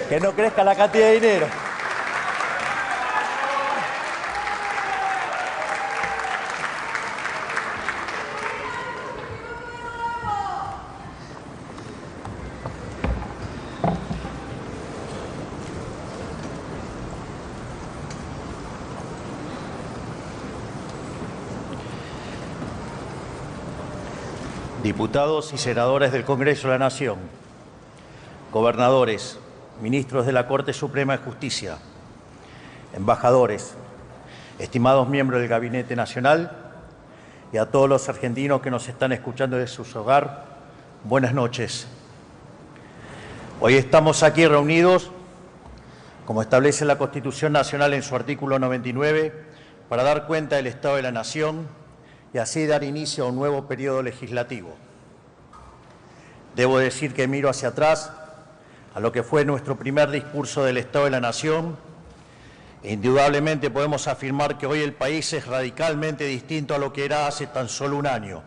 Que no crezca la cantidad de dinero. Diputados y senadores del Congreso de la Nación, gobernadores, ministros de la Corte Suprema de Justicia, embajadores, estimados miembros del Gabinete Nacional y a todos los argentinos que nos están escuchando desde sus hogares, buenas noches. Hoy estamos aquí reunidos, como establece la Constitución Nacional en su artículo 99, para dar cuenta del Estado de la Nación y así dar inicio a un nuevo periodo legislativo. Debo decir que miro hacia atrás a lo que fue nuestro primer discurso del Estado de la Nación e indudablemente podemos afirmar que hoy el país es radicalmente distinto a lo que era hace tan solo un año.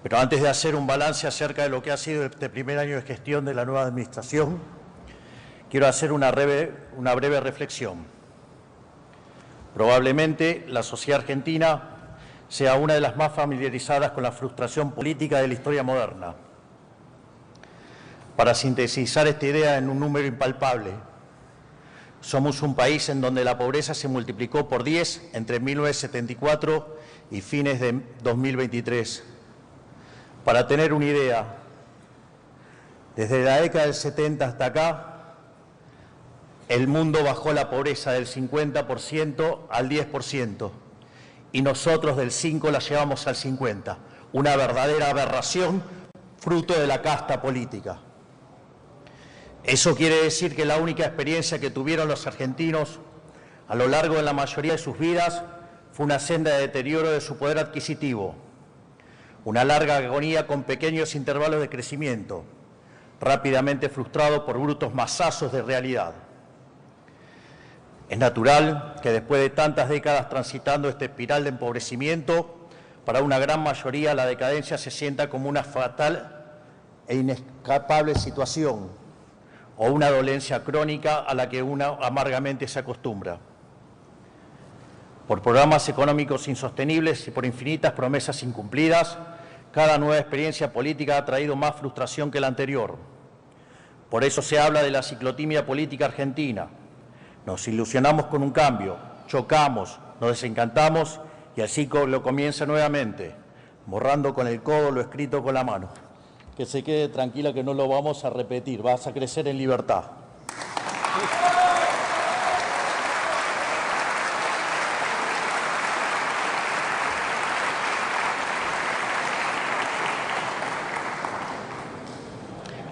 Pero antes de hacer un balance acerca de lo que ha sido este primer año de gestión de la nueva Administración, quiero hacer una breve reflexión. Probablemente la sociedad argentina sea una de las más familiarizadas con la frustración política de la historia moderna. Para sintetizar esta idea en un número impalpable, somos un país en donde la pobreza se multiplicó por 10 entre 1974 y fines de 2023. Para tener una idea, desde la década del 70 hasta acá, el mundo bajó la pobreza del 50% al 10%. Y nosotros del 5 la llevamos al 50, una verdadera aberración fruto de la casta política. Eso quiere decir que la única experiencia que tuvieron los argentinos a lo largo de la mayoría de sus vidas fue una senda de deterioro de su poder adquisitivo, una larga agonía con pequeños intervalos de crecimiento, rápidamente frustrado por brutos masazos de realidad. Es natural que después de tantas décadas transitando esta espiral de empobrecimiento, para una gran mayoría la decadencia se sienta como una fatal e inescapable situación o una dolencia crónica a la que uno amargamente se acostumbra. Por programas económicos insostenibles y por infinitas promesas incumplidas, cada nueva experiencia política ha traído más frustración que la anterior. Por eso se habla de la ciclotimia política argentina. Nos ilusionamos con un cambio, chocamos, nos desencantamos y el ciclo comienza nuevamente, borrando con el codo lo escrito con la mano. Que se quede tranquila que no lo vamos a repetir, vas a crecer en libertad.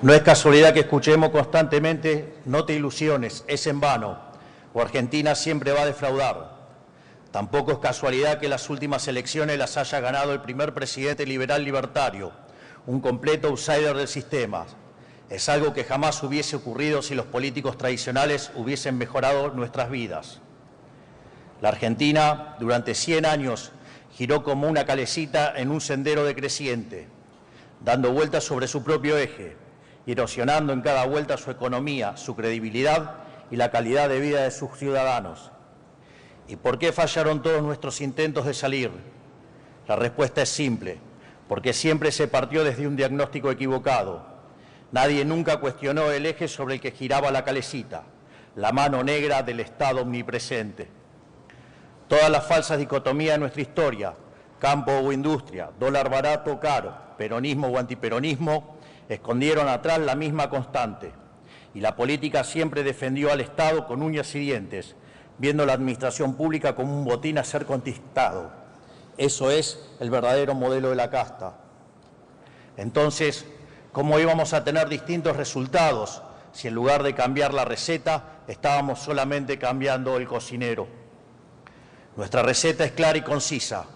No es casualidad que escuchemos constantemente, no te ilusiones, es en vano, o Argentina siempre va a defraudar. Tampoco es casualidad que las últimas elecciones las haya ganado el primer presidente liberal libertario, un completo outsider del sistema. Es algo que jamás hubiese ocurrido si los políticos tradicionales hubiesen mejorado nuestras vidas. La Argentina, durante 100 años, giró como una calecita en un sendero decreciente, dando vueltas sobre su propio eje, y erosionando en cada vuelta su economía, su credibilidad y la calidad de vida de sus ciudadanos. ¿Y por qué fallaron todos nuestros intentos de salir? La respuesta es simple, porque siempre se partió desde un diagnóstico equivocado. Nadie nunca cuestionó el eje sobre el que giraba la calecita, la mano negra del Estado omnipresente. Todas las falsas dicotomías de nuestra historia, campo o industria, dólar barato o caro, peronismo o antiperonismo, escondieron atrás la misma constante. Y la política siempre defendió al Estado con uñas y dientes, viendo la administración pública como un botín a ser conquistado. Eso es el verdadero modelo de la casta. Entonces, ¿cómo íbamos a tener distintos resultados si en lugar de cambiar la receta, estábamos solamente cambiando el cocinero? Nuestra receta es clara y concisa.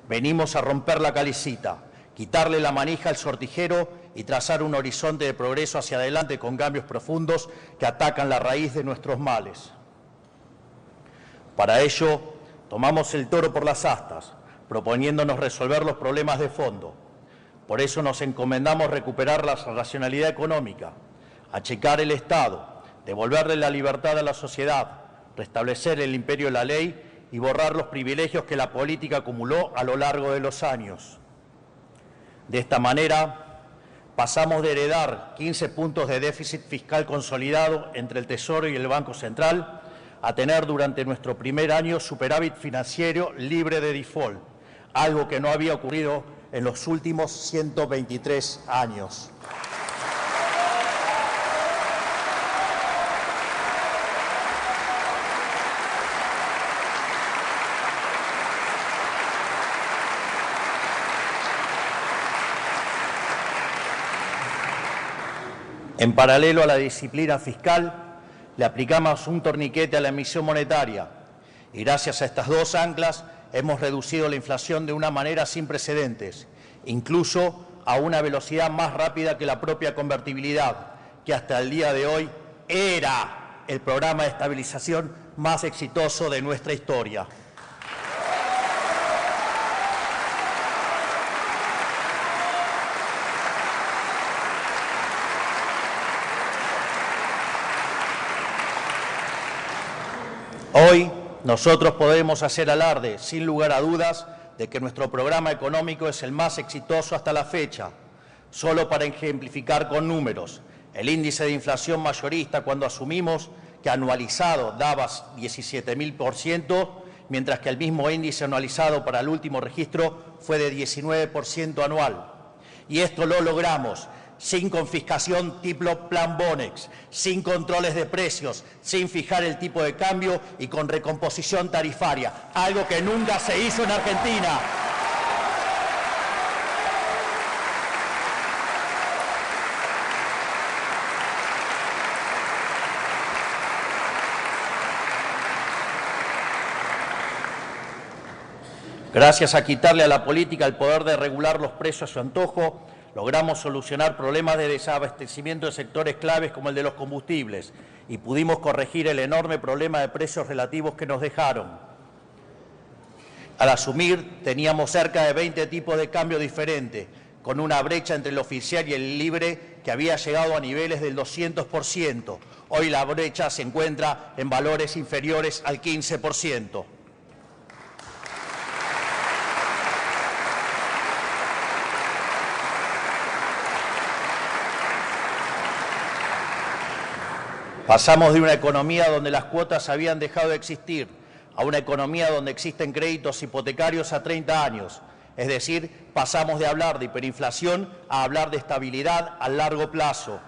Venimos a romper la calecita, quitarle la manija al sortijero y trazar un horizonte de progreso hacia adelante con cambios profundos que atacan la raíz de nuestros males. Para ello, tomamos el toro por las astas, proponiéndonos resolver los problemas de fondo. Por eso nos encomendamos recuperar la racionalidad económica, achicar el Estado, devolverle la libertad a la sociedad, restablecer el imperio de la ley y borrar los privilegios que la política acumuló a lo largo de los años. De esta manera, pasamos de heredar 15 puntos de déficit fiscal consolidado entre el Tesoro y el Banco Central a tener durante nuestro primer año superávit financiero libre de default, algo que no había ocurrido en los últimos 123 años. En paralelo a la disciplina fiscal, le aplicamos un torniquete a la emisión monetaria y gracias a estas dos anclas hemos reducido la inflación de una manera sin precedentes, incluso a una velocidad más rápida que la propia convertibilidad, que hasta el día de hoy era el programa de estabilización más exitoso de nuestra historia. Hoy nosotros podemos hacer alarde, sin lugar a dudas, de que nuestro programa económico es el más exitoso hasta la fecha. Solo para ejemplificar con números, el índice de inflación mayorista cuando asumimos que anualizado daba 17.000%, mientras que el mismo índice anualizado para el último registro fue de 19% anual. Y esto lo logramos sin confiscación tipo Plan Bonex, sin controles de precios, sin fijar el tipo de cambio y con recomposición tarifaria, algo que nunca se hizo en Argentina. Gracias a quitarle a la política el poder de regular los precios a su antojo, logramos solucionar problemas de desabastecimiento de sectores claves como el de los combustibles y pudimos corregir el enorme problema de precios relativos que nos dejaron. Al asumir, teníamos cerca de 20 tipos de cambio diferentes, con una brecha entre el oficial y el libre que había llegado a niveles del 200%. Hoy la brecha se encuentra en valores inferiores al 15%. Pasamos de una economía donde las cuotas habían dejado de existir a una economía donde existen créditos hipotecarios a 30 años. Es decir, pasamos de hablar de hiperinflación a hablar de estabilidad a largo plazo.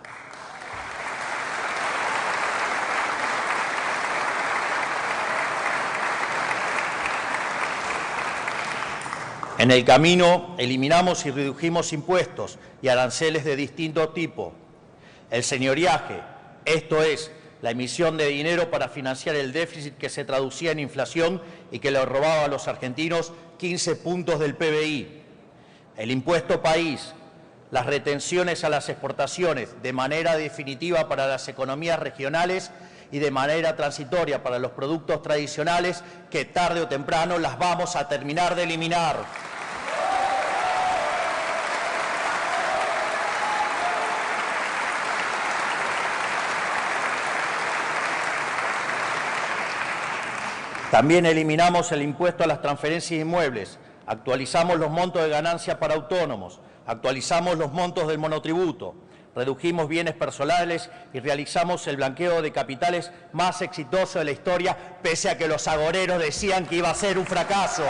En el camino eliminamos y redujimos impuestos y aranceles de distinto tipo. El señoriaje, esto es, la emisión de dinero para financiar el déficit que se traducía en inflación y que le robaba a los argentinos 15 puntos del PBI. El impuesto país, las retenciones a las exportaciones de manera definitiva para las economías regionales y de manera transitoria para los productos tradicionales que tarde o temprano las vamos a terminar de eliminar. También eliminamos el impuesto a las transferencias inmuebles, actualizamos los montos de ganancia para autónomos, actualizamos los montos del monotributo, redujimos bienes personales y realizamos el blanqueo de capitales más exitoso de la historia, pese a que los agoreros decían que iba a ser un fracaso.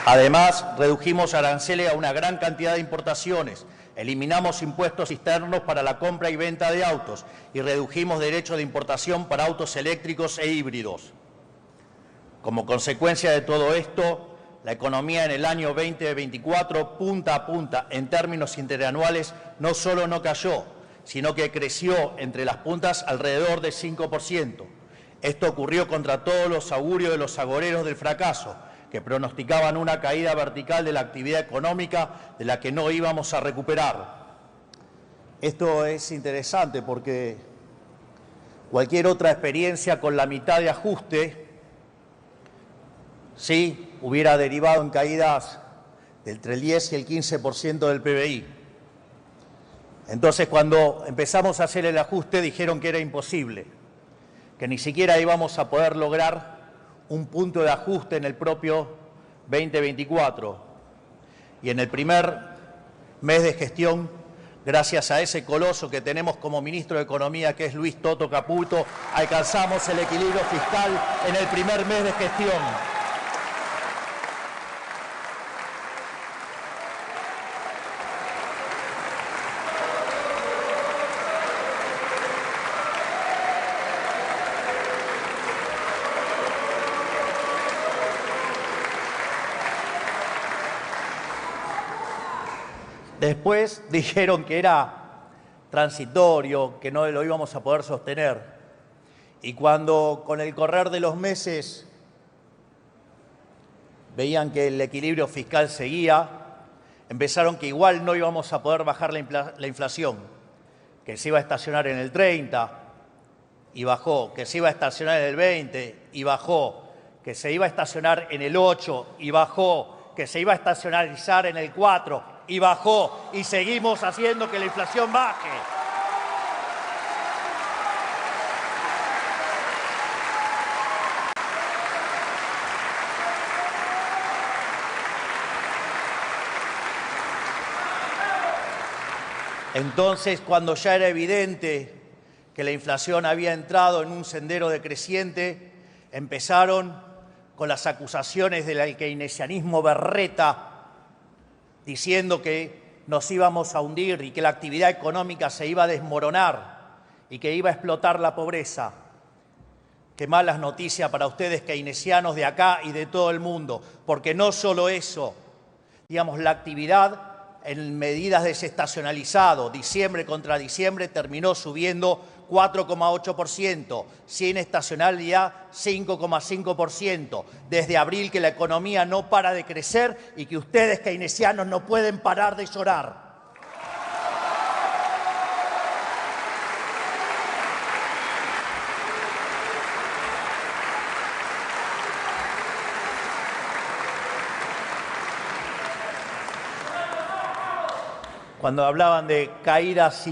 Además, redujimos aranceles a una gran cantidad de importaciones, eliminamos impuestos externos para la compra y venta de autos y redujimos derechos de importación para autos eléctricos e híbridos. Como consecuencia de todo esto, la economía en el año 2024, punta a punta, en términos interanuales, no solo no cayó, sino que creció entre las puntas alrededor del 5%. Esto ocurrió contra todos los augurios de los agoreros del fracaso, que pronosticaban una caída vertical de la actividad económica de la que no íbamos a recuperar. Esto es interesante porque cualquier otra experiencia con la mitad de ajuste sí hubiera derivado en caídas entre el 10 y el 15% del PBI. Entonces, cuando empezamos a hacer el ajuste, dijeron que era imposible, que ni siquiera íbamos a poder lograr un punto de ajuste en el propio 2024. Y en el primer mes de gestión, gracias a ese coloso que tenemos como ministro de Economía, que es Luis Toto Caputo, alcanzamos el equilibrio fiscal en el primer mes de gestión. Después dijeron que era transitorio, que no lo íbamos a poder sostener. Y cuando con el correr de los meses veían que el equilibrio fiscal seguía, empezaron que igual no íbamos a poder bajar la inflación, que se iba a estacionar en el 30 y bajó, que se iba a estacionar en el 20 y bajó, que se iba a estacionar en el 8 y bajó, que se iba a estacionalizar en el 4 y bajó, y seguimos haciendo que la inflación baje. Entonces, cuando ya era evidente que la inflación había entrado en un sendero decreciente, empezaron con las acusaciones del keynesianismo berreta, diciendo que nos íbamos a hundir y que la actividad económica se iba a desmoronar y que iba a explotar la pobreza. Qué malas noticias para ustedes keynesianos de acá y de todo el mundo, porque no solo eso, digamos, la actividad en medidas desestacionalizado, diciembre contra diciembre, terminó subiendo 4,8%, sin estacionalidad 5,5%. Desde abril que la economía no para de crecer y que ustedes keynesianos no pueden parar de llorar. Cuando hablaban de caídas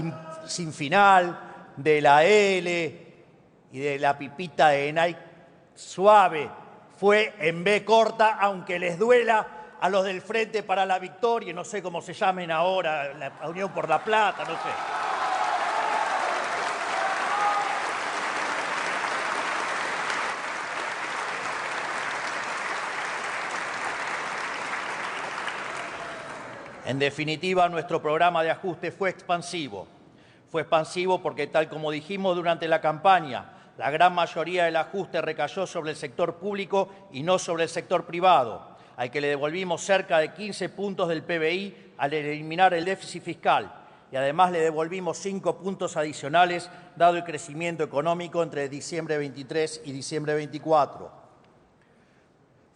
sin final, de la L y de la pipita de Nike suave, fue en B corta, aunque les duela a los del Frente para la Victoria, no sé cómo se llamen ahora, la Unión por la Plata, no sé. En definitiva, nuestro programa de ajuste fue expansivo. Fue expansivo porque, tal como dijimos durante la campaña, la gran mayoría del ajuste recayó sobre el sector público y no sobre el sector privado, al que le devolvimos cerca de 15 puntos del PBI al eliminar el déficit fiscal. Y además le devolvimos 5 puntos adicionales, dado el crecimiento económico entre diciembre 23 y diciembre 24.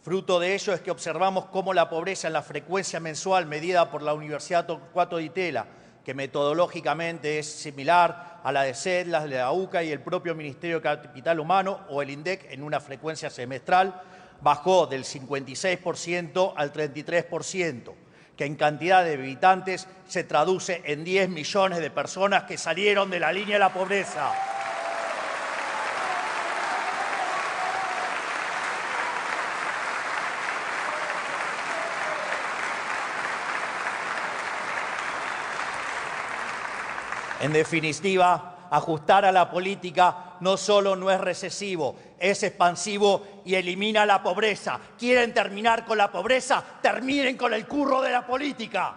Fruto de ello es que observamos cómo la pobreza en la frecuencia mensual medida por la Universidad Torcuato Di Itela, que metodológicamente es similar a la de CEDLAS, de la UCA y el propio Ministerio de Capital Humano o el INDEC en una frecuencia semestral, bajó del 56% al 33%, que en cantidad de habitantes se traduce en 10 millones de personas que salieron de la línea de la pobreza. En definitiva, ajustar a la política no solo no es recesivo, es expansivo y elimina la pobreza. ¿Quieren terminar con la pobreza? ¡Terminen con el curro de la política!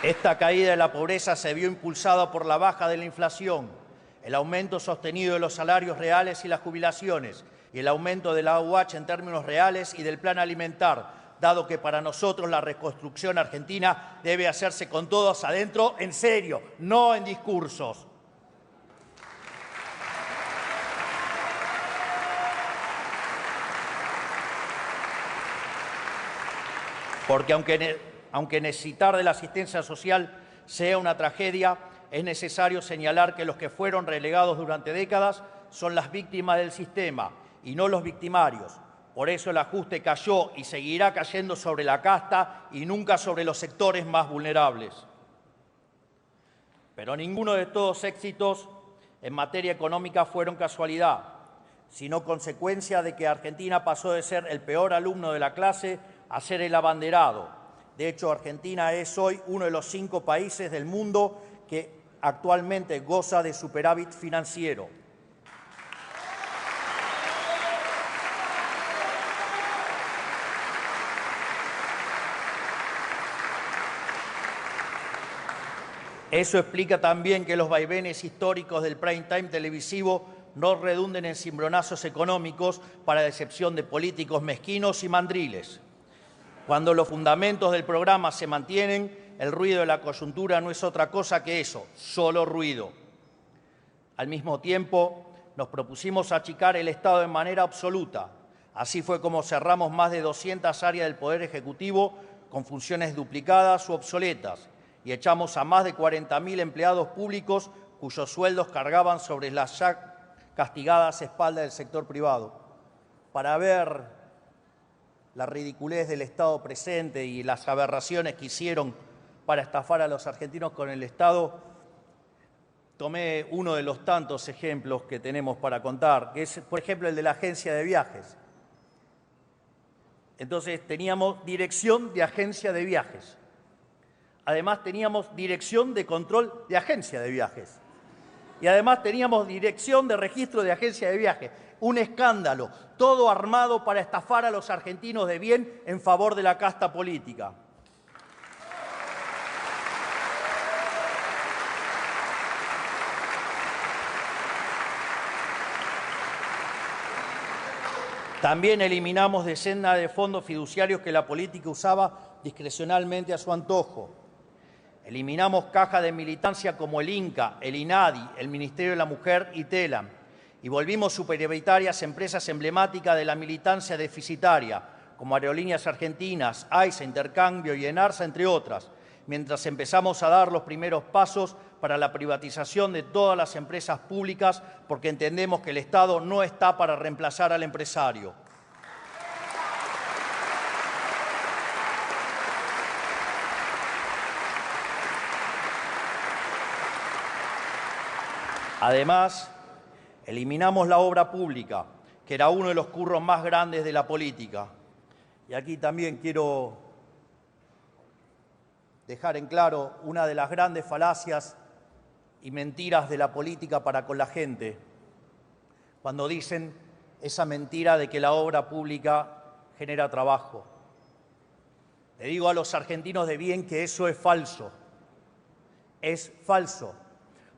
Esta caída de la pobreza se vio impulsada por la baja de la inflación, el aumento sostenido de los salarios reales y las jubilaciones y el aumento de la AUH en términos reales y del plan alimentar, dado que para nosotros la reconstrucción argentina debe hacerse con todos adentro, en serio, no en discursos. Porque aunque aunque necesitar de la asistencia social sea una tragedia, es necesario señalar que los que fueron relegados durante décadas son las víctimas del sistema y no los victimarios. Por eso el ajuste cayó y seguirá cayendo sobre la casta y nunca sobre los sectores más vulnerables. Pero ninguno de estos éxitos en materia económica fueron casualidad, sino consecuencia de que Argentina pasó de ser el peor alumno de la clase a ser el abanderado. De hecho, Argentina es hoy uno de los 5 países del mundo que actualmente goza de superávit financiero. Eso explica también que los vaivenes históricos del prime time televisivo no redunden en cimbronazos económicos para decepción de políticos mezquinos y mandriles. Cuando los fundamentos del programa se mantienen, el ruido de la coyuntura no es otra cosa que eso, solo ruido. Al mismo tiempo, nos propusimos achicar el Estado de manera absoluta. Así fue como cerramos más de 200 áreas del Poder Ejecutivo con funciones duplicadas u obsoletas y echamos a más de 40.000 empleados públicos cuyos sueldos cargaban sobre las ya castigadas espaldas del sector privado. Para ver la ridiculez del Estado presente y las aberraciones que hicieron para estafar a los argentinos con el Estado, tomé uno de los tantos ejemplos que tenemos para contar, que es, por ejemplo, el de la agencia de viajes. Entonces, teníamos dirección de agencia de viajes. Además, teníamos dirección de control de agencia de viajes. Y además teníamos dirección de registro de agencia de viajes. Un escándalo, todo armado para estafar a los argentinos de bien en favor de la casta política. También eliminamos decenas de fondos fiduciarios que la política usaba discrecionalmente a su antojo. Eliminamos cajas de militancia como el INCA, el INADI, el Ministerio de la Mujer y TELAM. Y volvimos superioritarias empresas emblemáticas de la militancia deficitaria, como Aerolíneas Argentinas, AISA, Intercambio y ENARSA, entre otras, mientras empezamos a dar los primeros pasos para la privatización de todas las empresas públicas, porque entendemos que el Estado no está para reemplazar al empresario. Además, eliminamos la obra pública, que era uno de los curros más grandes de la política. Y aquí también quiero dejar en claro una de las grandes falacias y mentiras de la política para con la gente, cuando dicen esa mentira de que la obra pública genera trabajo. Le digo a los argentinos de bien que eso es falso. Es falso.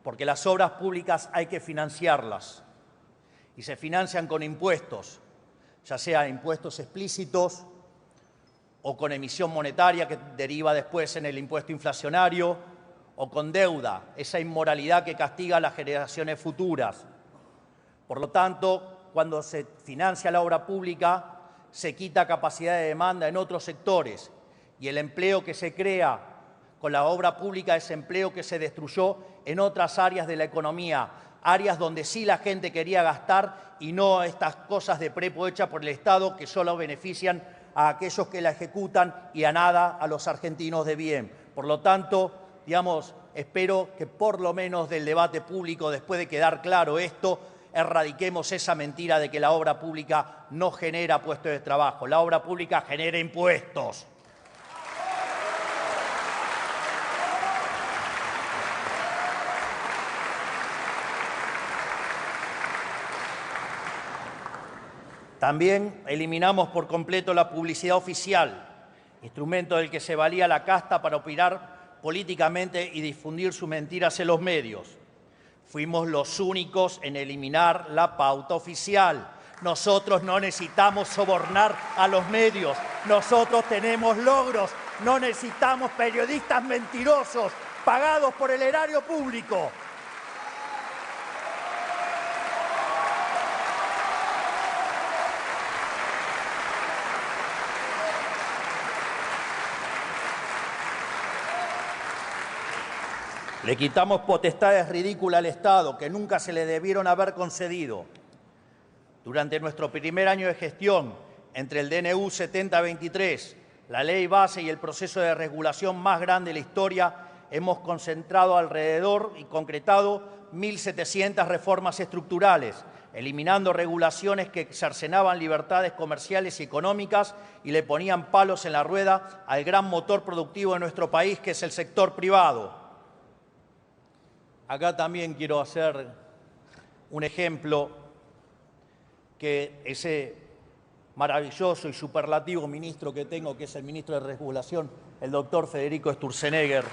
Porque las obras públicas hay que financiarlas y se financian con impuestos, ya sea impuestos explícitos o con emisión monetaria que deriva después en el impuesto inflacionario o con deuda, esa inmoralidad que castiga a las generaciones futuras. Por lo tanto, cuando se financia la obra pública, se quita capacidad de demanda en otros sectores y el empleo que se crea con la obra pública es empleo que se destruyó en otras áreas de la economía, áreas donde sí la gente quería gastar y no estas cosas de prepo hechas por el Estado que solo benefician a aquellos que la ejecutan y a nada a los argentinos de bien. Por lo tanto, espero que por lo menos del debate público, después de quedar claro esto, erradiquemos esa mentira de que la obra pública no genera puestos de trabajo. La obra pública genera impuestos. También eliminamos por completo la publicidad oficial, instrumento del que se valía la casta para opinar políticamente y difundir sus mentiras en los medios. Fuimos los únicos en eliminar la pauta oficial. Nosotros no necesitamos sobornar a los medios. Nosotros tenemos logros. No necesitamos periodistas mentirosos pagados por el erario público. Le quitamos potestades ridículas al Estado que nunca se le debieron haber concedido. Durante nuestro primer año de gestión, entre el DNU 7023, la ley base y el proceso de regulación más grande de la historia, hemos concentrado alrededor y concretado 1.700 reformas estructurales, eliminando regulaciones que cercenaban libertades comerciales y económicas y le ponían palos en la rueda al gran motor productivo de nuestro país, que es el sector privado. Acá también quiero hacer un ejemplo que ese maravilloso y superlativo ministro que tengo, que es el ministro de Regulación, el doctor Federico Sturzenegger,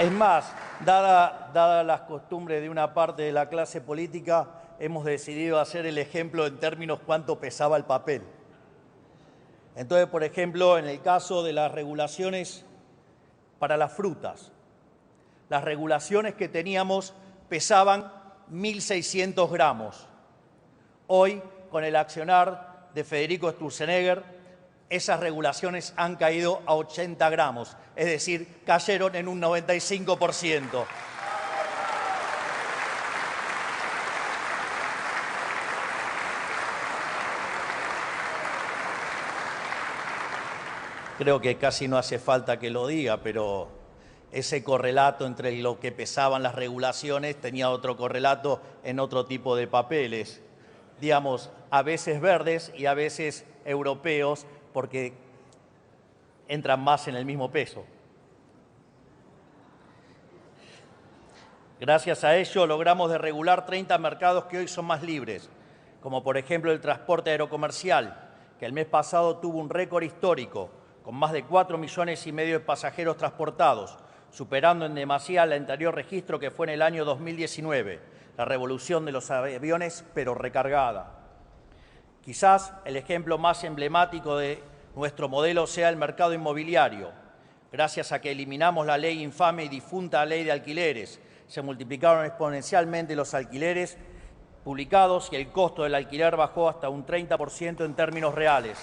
es más, dada las costumbres de una parte de la clase política, hemos decidido hacer el ejemplo en términos cuánto pesaba el papel. Entonces, por ejemplo, en el caso de las regulaciones para las frutas, las regulaciones que teníamos pesaban 1.600 gramos. Hoy, con el accionar de Federico Sturzenegger, esas regulaciones han caído a 80 gramos, es decir, cayeron en un 95%. Creo que casi no hace falta que lo diga, pero ese correlato entre lo que pesaban las regulaciones tenía otro correlato en otro tipo de papeles, digamos, a veces verdes y a veces europeos, porque entran más en el mismo peso. Gracias a ello logramos desregular 30 mercados que hoy son más libres, como por ejemplo el transporte aerocomercial, que el mes pasado tuvo un récord histórico, con más de 4,5 millones de pasajeros transportados, superando en demasía el anterior registro que fue en el año 2019, la revolución de los aviones, pero recargada. Quizás el ejemplo más emblemático de nuestro modelo sea el mercado inmobiliario. Gracias a que eliminamos la ley infame y difunta ley de alquileres, se multiplicaron exponencialmente los alquileres publicados y el costo del alquiler bajó hasta un 30% en términos reales.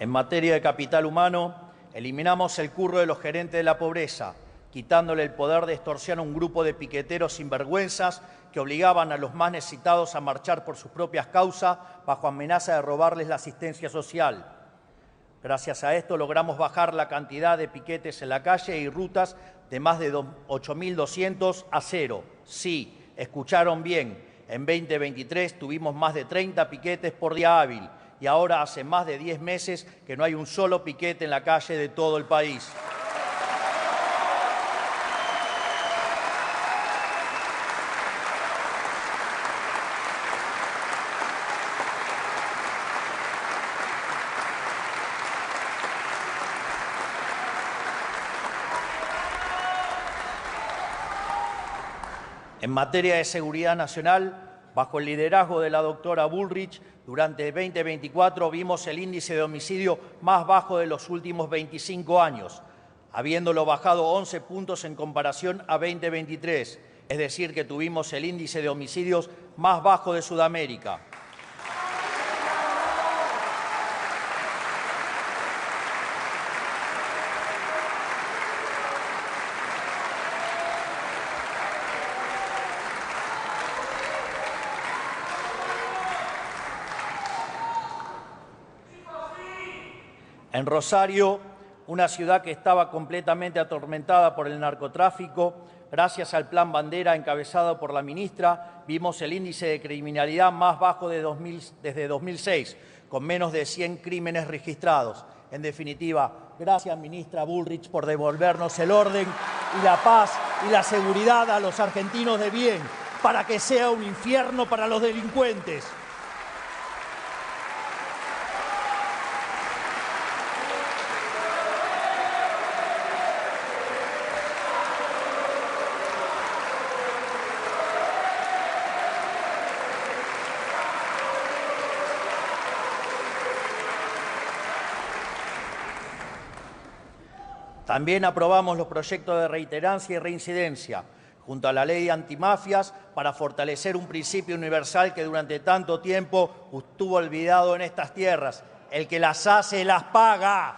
En materia de capital humano, eliminamos el curro de los gerentes de la pobreza, quitándole el poder de extorsión a un grupo de piqueteros sinvergüenzas que obligaban a los más necesitados a marchar por sus propias causas bajo amenaza de robarles la asistencia social. Gracias a esto logramos bajar la cantidad de piquetes en la calle y rutas de más de 8.200 a 0. Sí, escucharon bien, en 2023 tuvimos más de 30 piquetes por día hábil y ahora hace más de 10 meses que no hay un solo piquete en la calle de todo el país. En materia de seguridad nacional, bajo el liderazgo de la doctora Bullrich, durante 2024 vimos el índice de homicidio más bajo de los últimos 25 años, habiéndolo bajado 11 puntos en comparación a 2023, es decir, que tuvimos el índice de homicidios más bajo de Sudamérica. En Rosario, una ciudad que estaba completamente atormentada por el narcotráfico, gracias al Plan Bandera encabezado por la ministra, vimos el índice de criminalidad más bajo desde 2006, con menos de 100 crímenes registrados. En definitiva, gracias, ministra Bullrich, por devolvernos el orden y la paz y la seguridad a los argentinos de bien, para que sea un infierno para los delincuentes. También aprobamos los proyectos de reiterancia y reincidencia, junto a la ley antimafias, para fortalecer un principio universal que durante tanto tiempo estuvo olvidado en estas tierras: el que las hace, las paga.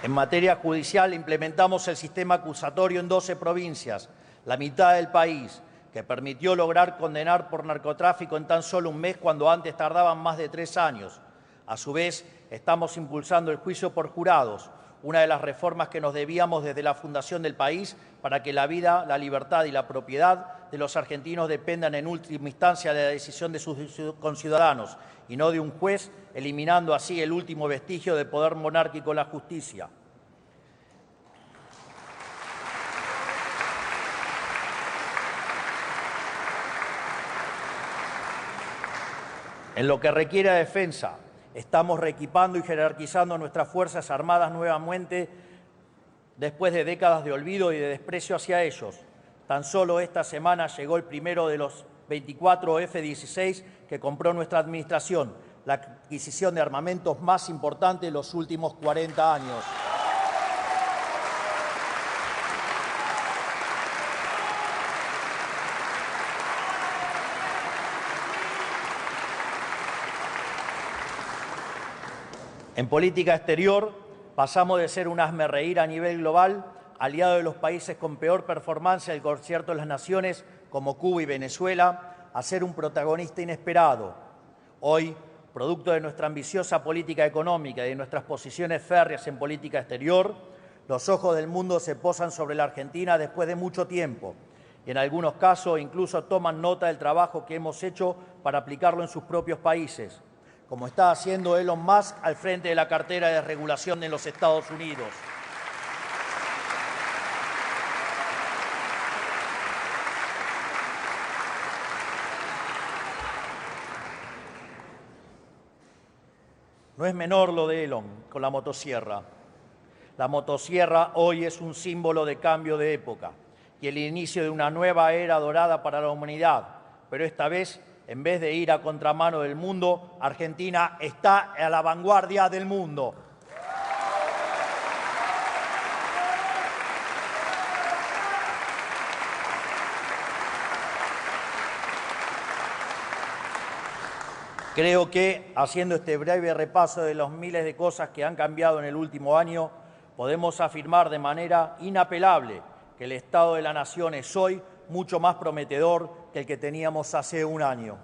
En materia judicial, implementamos el sistema acusatorio en 12 provincias, la mitad del país, que permitió lograr condenar por narcotráfico en tan solo un mes cuando antes tardaban más de 3 años. A su vez, estamos impulsando el juicio por jurados, una de las reformas que nos debíamos desde la fundación del país para que la vida, la libertad y la propiedad de los argentinos dependan en última instancia de la decisión de sus conciudadanos y no de un juez, eliminando así el último vestigio de poder monárquico en la justicia. En lo que requiere defensa, estamos reequipando y jerarquizando nuestras Fuerzas Armadas nuevamente después de décadas de olvido y de desprecio hacia ellos. Tan solo esta semana llegó el primero de los 24 F-16 que compró nuestra administración, la adquisición de armamentos más importante de los últimos 40 años. En política exterior, pasamos de ser un hazmerreír a nivel global, aliado de los países con peor performance del concierto de las naciones, como Cuba y Venezuela, a ser un protagonista inesperado. Hoy, producto de nuestra ambiciosa política económica y de nuestras posiciones férreas en política exterior, los ojos del mundo se posan sobre la Argentina después de mucho tiempo y en algunos casos incluso toman nota del trabajo que hemos hecho para aplicarlo en sus propios países, como está haciendo Elon Musk al frente de la cartera de regulación en los Estados Unidos. No es menor lo de Elon con la motosierra. La motosierra hoy es un símbolo de cambio de época y el inicio de una nueva era dorada para la humanidad, pero esta vez, en vez de ir a contramano del mundo, Argentina está a la vanguardia del mundo. Creo que, haciendo este breve repaso de los miles de cosas que han cambiado en el último año, podemos afirmar de manera inapelable que el Estado de la Nación es hoy mucho más prometedor que el que teníamos hace un año.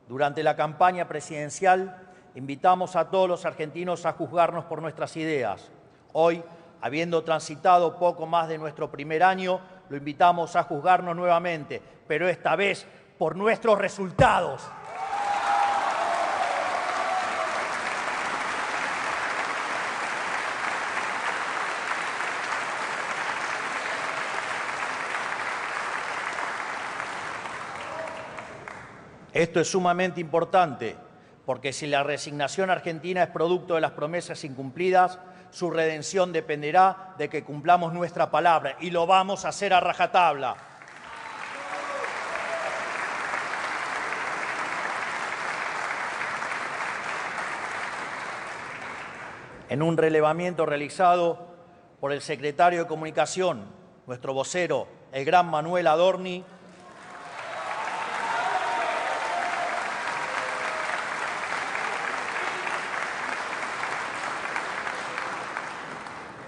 Durante la campaña presidencial, invitamos a todos los argentinos a juzgarnos por nuestras ideas. Hoy, habiendo transitado poco más de nuestro primer año, lo invitamos a juzgarnos nuevamente, pero esta vez por nuestros resultados. Esto es sumamente importante, porque si la resignación argentina es producto de las promesas incumplidas, su redención dependerá de que cumplamos nuestra palabra, y lo vamos a hacer a rajatabla. En un relevamiento realizado por el secretario de Comunicación, nuestro vocero, el gran Manuel Adorni,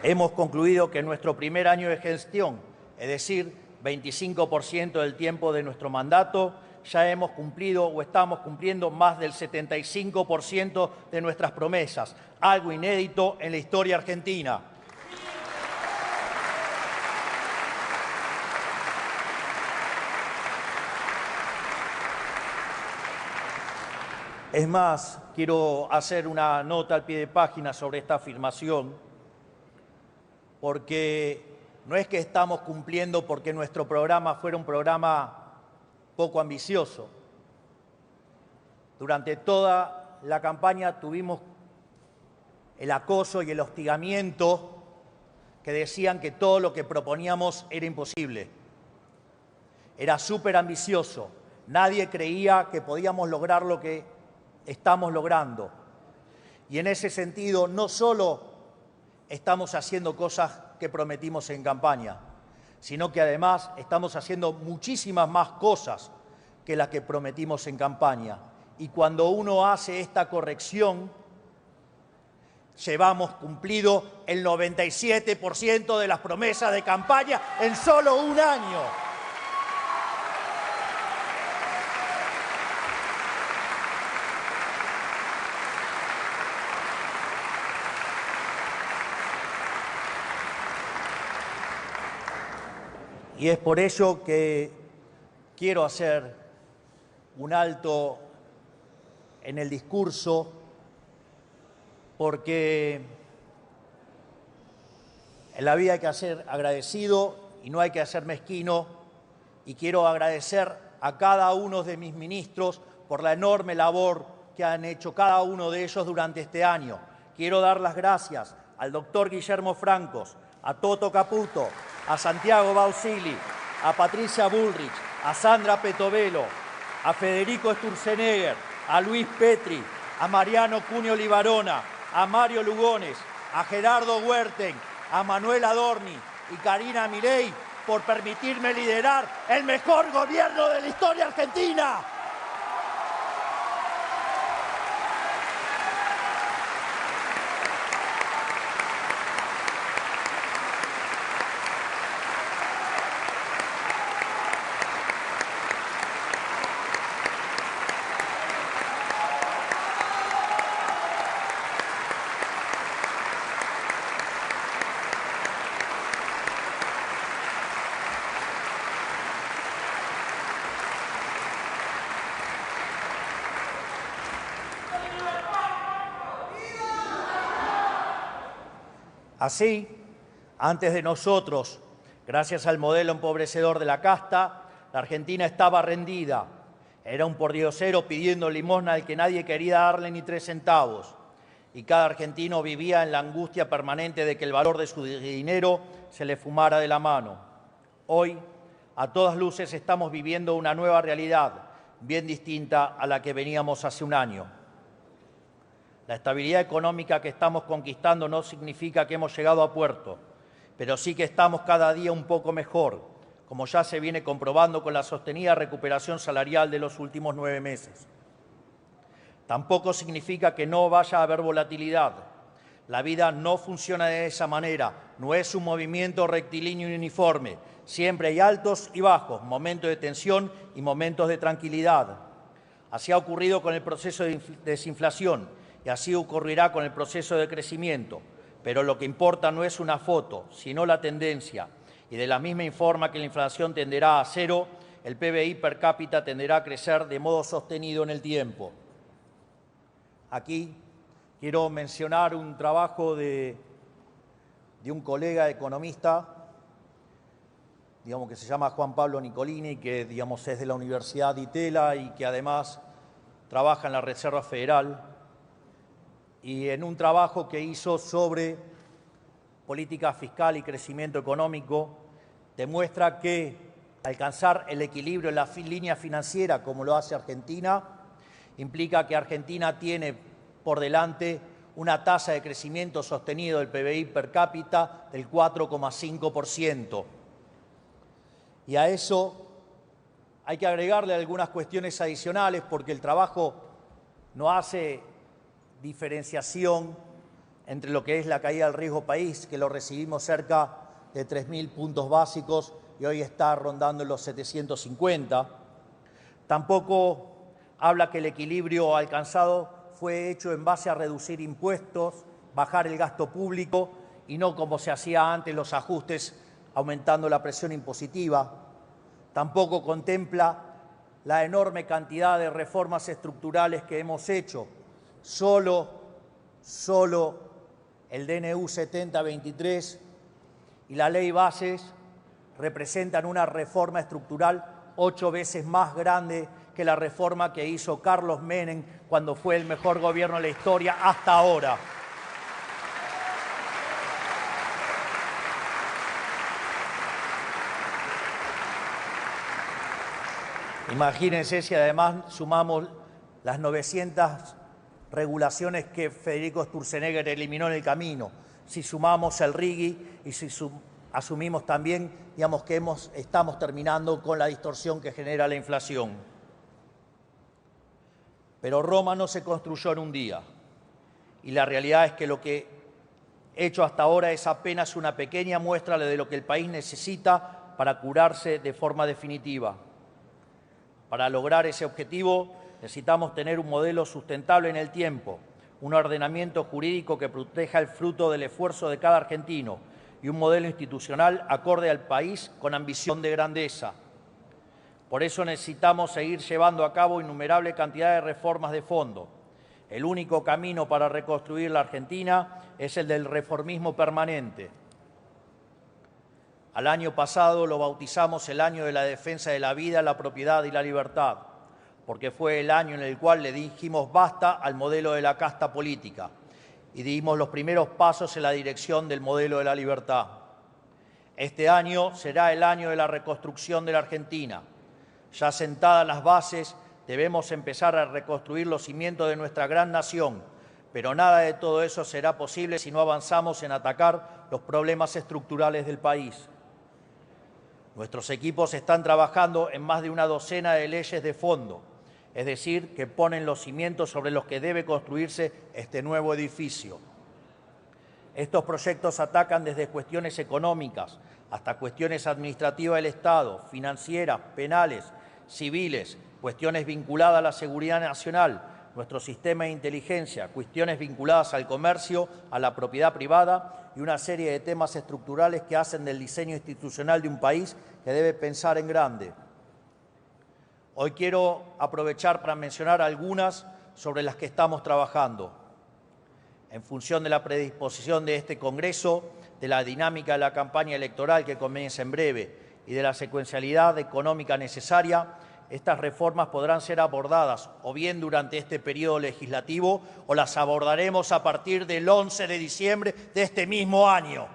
hemos concluido que en nuestro primer año de gestión, es decir, 25% del tiempo de nuestro mandato, ya hemos cumplido o estamos cumpliendo más del 75% de nuestras promesas, algo inédito en la historia argentina. Es más, quiero hacer una nota al pie de página sobre esta afirmación, porque no es que estamos cumpliendo porque nuestro programa fuera un programa poco ambicioso. Durante toda la campaña tuvimos el acoso y el hostigamiento que decían que todo lo que proponíamos era imposible. Era súper ambicioso. Nadie creía que podíamos lograr lo que estamos logrando. Y en ese sentido, no solo estamos haciendo cosas que prometimos en campaña, sino que además estamos haciendo muchísimas más cosas que las que prometimos en campaña. Y cuando uno hace esta corrección, llevamos cumplido el 97% de las promesas de campaña en solo un año. Y es por ello que quiero hacer un alto en el discurso, porque en la vida hay que ser agradecido y no hay que ser mezquino, y quiero agradecer a cada uno de mis ministros por la enorme labor que han hecho cada uno de ellos durante este año. Quiero dar las gracias al doctor Guillermo Francos, a Toto Caputo, a Santiago Bausili, a Patricia Bullrich, a Sandra Petovelo, a Federico Sturzenegger, a Luis Petri, a Mariano Cuneo Libarona, a Mario Lugones, a Gerardo Huerten, a Manuel Adorni y Karina Milei por permitirme liderar el mejor gobierno de la historia argentina. Así, antes de nosotros, gracias al modelo empobrecedor de la casta, la Argentina estaba rendida. Era un pordiosero pidiendo limosna al que nadie quería darle ni 3 centavos. Y cada argentino vivía en la angustia permanente de que el valor de su dinero se le fumara de la mano. Hoy, a todas luces, estamos viviendo una nueva realidad, bien distinta a la que veníamos hace un año. La estabilidad económica que estamos conquistando no significa que hemos llegado a puerto, pero sí que estamos cada día un poco mejor, como ya se viene comprobando con la sostenida recuperación salarial de los últimos 9 meses. Tampoco significa que no vaya a haber volatilidad. La vida no funciona de esa manera, no es un movimiento rectilíneo y uniforme. Siempre hay altos y bajos, momentos de tensión y momentos de tranquilidad. Así ha ocurrido con el proceso de desinflación. Y así ocurrirá con el proceso de crecimiento. Pero lo que importa no es una foto, sino la tendencia. Y de la misma forma que la inflación tenderá a cero, el PBI per cápita tenderá a crecer de modo sostenido en el tiempo. Aquí quiero mencionar un trabajo de un colega economista, que se llama Juan Pablo Nicolini, que es de la Universidad de Itela y que además trabaja en la Reserva Federal. Y en un trabajo que hizo sobre política fiscal y crecimiento económico, demuestra que alcanzar el equilibrio en la línea financiera, como lo hace Argentina, implica que Argentina tiene por delante una tasa de crecimiento sostenido del PBI per cápita del 4,5%. Y a eso hay que agregarle algunas cuestiones adicionales, porque el trabajo no hace diferenciación entre lo que es la caída del riesgo país, que lo recibimos cerca de 3.000 puntos básicos y hoy está rondando en los 750. Tampoco habla que el equilibrio alcanzado fue hecho en base a reducir impuestos, bajar el gasto público y no como se hacía antes los ajustes aumentando la presión impositiva. Tampoco contempla la enorme cantidad de reformas estructurales que hemos hecho. Solo el DNU 7023 y la Ley Bases representan una reforma estructural 8 veces más grande que la reforma que hizo Carlos Menem cuando fue el mejor gobierno de la historia hasta ahora. Imagínense si además sumamos las 900 regulaciones que Federico Sturzenegger eliminó en el camino, si sumamos el RIGI y si asumimos también, digamos, que estamos terminando con la distorsión que genera la inflación. Pero Roma no se construyó en un día y la realidad es que lo que he hecho hasta ahora es apenas una pequeña muestra de lo que el país necesita para curarse de forma definitiva. Para lograr ese objetivo necesitamos tener un modelo sustentable en el tiempo, un ordenamiento jurídico que proteja el fruto del esfuerzo de cada argentino y un modelo institucional acorde al país con ambición de grandeza. Por eso necesitamos seguir llevando a cabo innumerable cantidad de reformas de fondo. El único camino para reconstruir la Argentina es el del reformismo permanente. Al año pasado lo bautizamos el año de la defensa de la vida, la propiedad y la libertad, porque fue el año en el cual le dijimos basta al modelo de la casta política y dimos los primeros pasos en la dirección del modelo de la libertad. Este año será el año de la reconstrucción de la Argentina. Ya sentadas las bases, debemos empezar a reconstruir los cimientos de nuestra gran nación, pero nada de todo eso será posible si no avanzamos en atacar los problemas estructurales del país. Nuestros equipos están trabajando en más de una docena de leyes de fondo, es decir, que ponen los cimientos sobre los que debe construirse este nuevo edificio. Estos proyectos atacan desde cuestiones económicas hasta cuestiones administrativas del Estado, financieras, penales, civiles, cuestiones vinculadas a la seguridad nacional, nuestro sistema de inteligencia, cuestiones vinculadas al comercio, a la propiedad privada y una serie de temas estructurales que hacen del diseño institucional de un país que debe pensar en grande. Hoy quiero aprovechar para mencionar algunas sobre las que estamos trabajando. En función de la predisposición de este Congreso, de la dinámica de la campaña electoral que comienza en breve y de la secuencialidad económica necesaria, estas reformas podrán ser abordadas o bien durante este periodo legislativo o las abordaremos a partir del 11 de diciembre de este mismo año.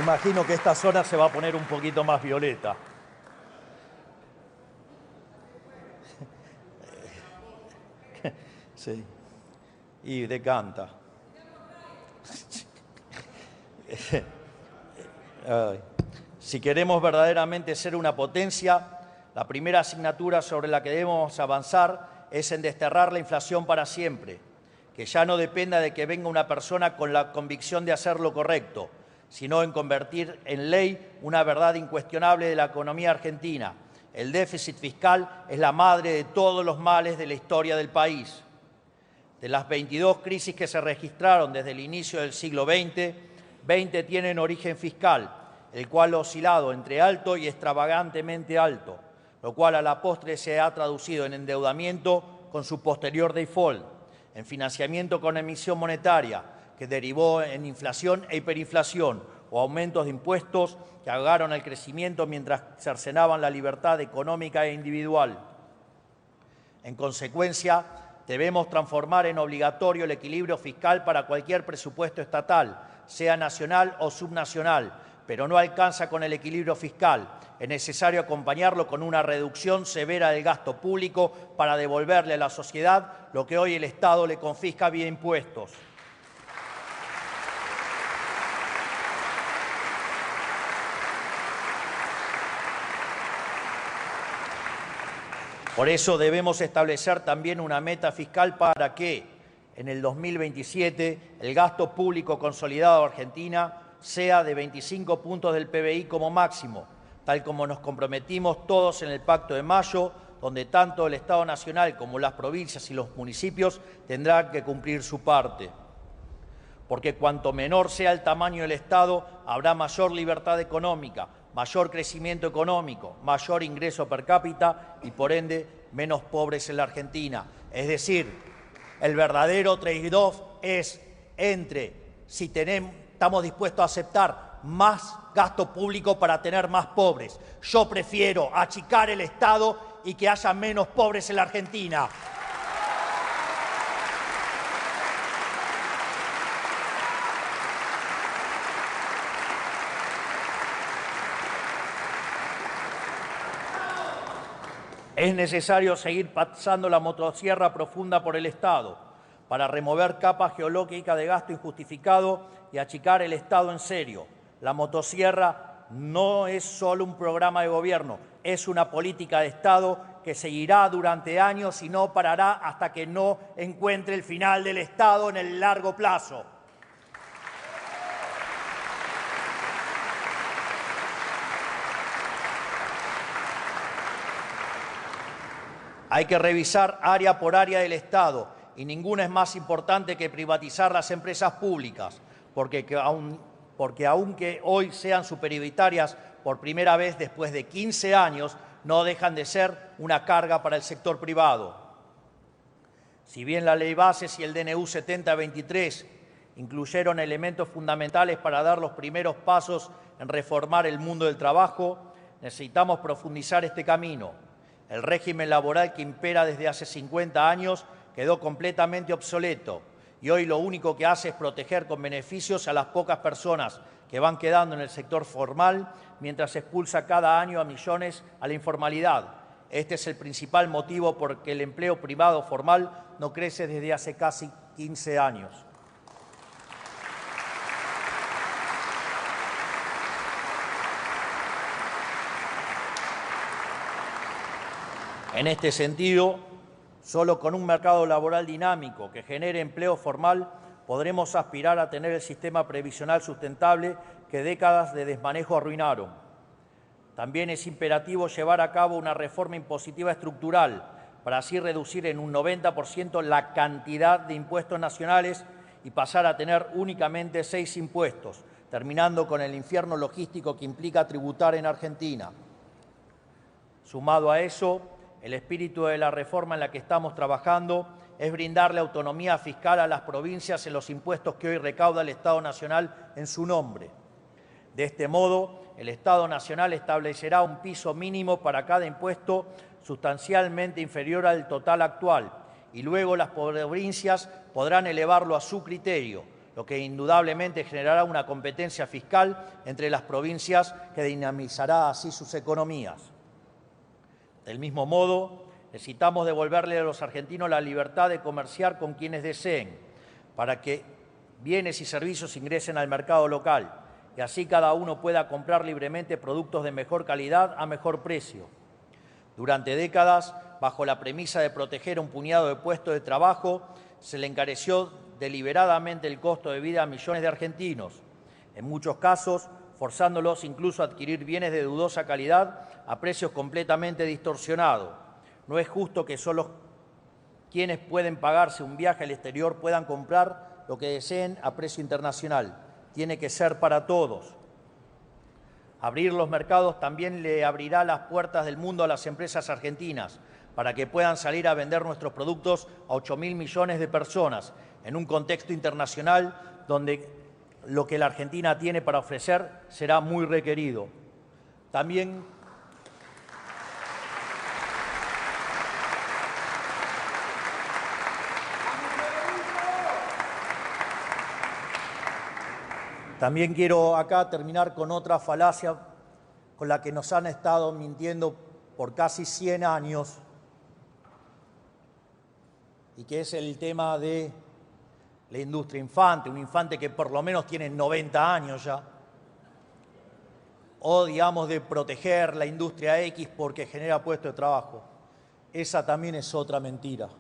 Imagino que esta zona se va a poner un poquito más violeta. Sí, y decanta. Si queremos verdaderamente ser una potencia, la primera asignatura sobre la que debemos avanzar es en desterrar la inflación para siempre, que ya no dependa de que venga una persona con la convicción de hacer lo correcto, sino en convertir en ley una verdad incuestionable de la economía argentina. El déficit fiscal es la madre de todos los males de la historia del país. De las 22 crisis que se registraron desde el inicio del siglo XX, 20 tienen origen fiscal, el cual ha oscilado entre alto y extravagantemente alto, lo cual a la postre se ha traducido en endeudamiento con su posterior default, en financiamiento con emisión monetaria, que derivó en inflación e hiperinflación, o aumentos de impuestos que ahogaron el crecimiento mientras cercenaban la libertad económica e individual. En consecuencia, debemos transformar en obligatorio el equilibrio fiscal para cualquier presupuesto estatal, sea nacional o subnacional, pero no alcanza con el equilibrio fiscal. Es necesario acompañarlo con una reducción severa del gasto público para devolverle a la sociedad lo que hoy el Estado le confisca vía impuestos. Por eso debemos establecer también una meta fiscal para que en el 2027 el gasto público consolidado de Argentina sea de 25 puntos del PBI como máximo, tal como nos comprometimos todos en el Pacto de Mayo, donde tanto el Estado Nacional como las provincias y los municipios tendrán que cumplir su parte. Porque cuanto menor sea el tamaño del Estado, habrá mayor libertad económica, mayor crecimiento económico, mayor ingreso per cápita y, por ende, menos pobres en la Argentina. Es decir, el verdadero trade-off es entre si estamos dispuestos a aceptar más gasto público para tener más pobres. Yo prefiero achicar el Estado y que haya menos pobres en la Argentina. Es necesario seguir pasando la motosierra profunda por el Estado para remover capas geológicas de gasto injustificado y achicar el Estado en serio. La motosierra no es solo un programa de gobierno, es una política de Estado que seguirá durante años y no parará hasta que no encuentre el final del Estado en el largo plazo. Hay que revisar área por área del Estado y ninguna es más importante que privatizar las empresas públicas, porque aunque hoy sean superioritarias por primera vez después de 15 años, no dejan de ser una carga para el sector privado. Si bien la Ley Bases y el DNU 7023 incluyeron elementos fundamentales para dar los primeros pasos en reformar el mundo del trabajo, necesitamos profundizar este camino. El régimen laboral que impera desde hace 50 años quedó completamente obsoleto y hoy lo único que hace es proteger con beneficios a las pocas personas que van quedando en el sector formal mientras expulsa cada año a millones a la informalidad. Este es el principal motivo por que el empleo privado formal no crece desde hace casi 15 años. En este sentido, solo con un mercado laboral dinámico que genere empleo formal podremos aspirar a tener el sistema previsional sustentable que décadas de desmanejo arruinaron. También es imperativo llevar a cabo una reforma impositiva estructural para así reducir en un 90% la cantidad de impuestos nacionales y pasar a tener únicamente 6 impuestos, terminando con el infierno logístico que implica tributar en Argentina. Sumado a eso, el espíritu de la reforma en la que estamos trabajando es brindarle autonomía fiscal a las provincias en los impuestos que hoy recauda el Estado Nacional en su nombre. De este modo, el Estado Nacional establecerá un piso mínimo para cada impuesto sustancialmente inferior al total actual y luego las provincias podrán elevarlo a su criterio, lo que indudablemente generará una competencia fiscal entre las provincias que dinamizará así sus economías. Del mismo modo, necesitamos devolverle a los argentinos la libertad de comerciar con quienes deseen, para que bienes y servicios ingresen al mercado local y así cada uno pueda comprar libremente productos de mejor calidad a mejor precio. Durante décadas, bajo la premisa de proteger a un puñado de puestos de trabajo, se le encareció deliberadamente el costo de vida a millones de argentinos, en muchos casos forzándolos incluso a adquirir bienes de dudosa calidad a precios completamente distorsionados. No es justo que solo quienes pueden pagarse un viaje al exterior puedan comprar lo que deseen a precio internacional. Tiene que ser para todos. Abrir los mercados también le abrirá las puertas del mundo a las empresas argentinas para que puedan salir a vender nuestros productos a 8.000 millones de personas en un contexto internacional donde lo que la Argentina tiene para ofrecer será muy requerido. También quiero acá terminar con otra falacia con la que nos han estado mintiendo por casi 100 años y que es el tema de la industria infante, un infante que por lo menos tiene 90 años ya, o digamos de proteger la industria X porque genera puestos de trabajo. Esa también es otra mentira.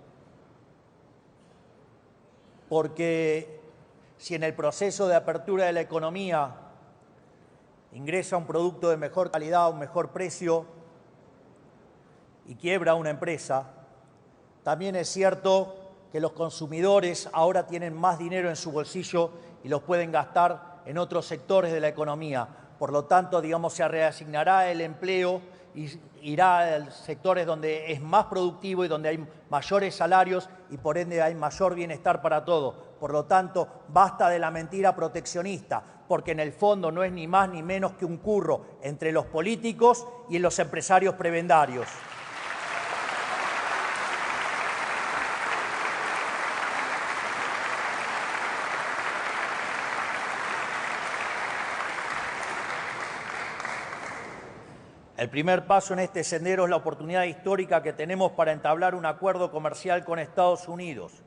Porque si en el proceso de apertura de la economía ingresa un producto de mejor calidad a un mejor precio y quiebra una empresa, también es cierto que los consumidores ahora tienen más dinero en su bolsillo y los pueden gastar en otros sectores de la economía. Por lo tanto, digamos, se reasignará el empleo y irá a sectores donde es más productivo y donde hay mayores salarios y por ende hay mayor bienestar para todos. Por lo tanto, basta de la mentira proteccionista, porque en el fondo no es ni más ni menos que un curro entre los políticos y los empresarios prebendarios. El primer paso en este sendero es la oportunidad histórica que tenemos para entablar un acuerdo comercial con Estados Unidos.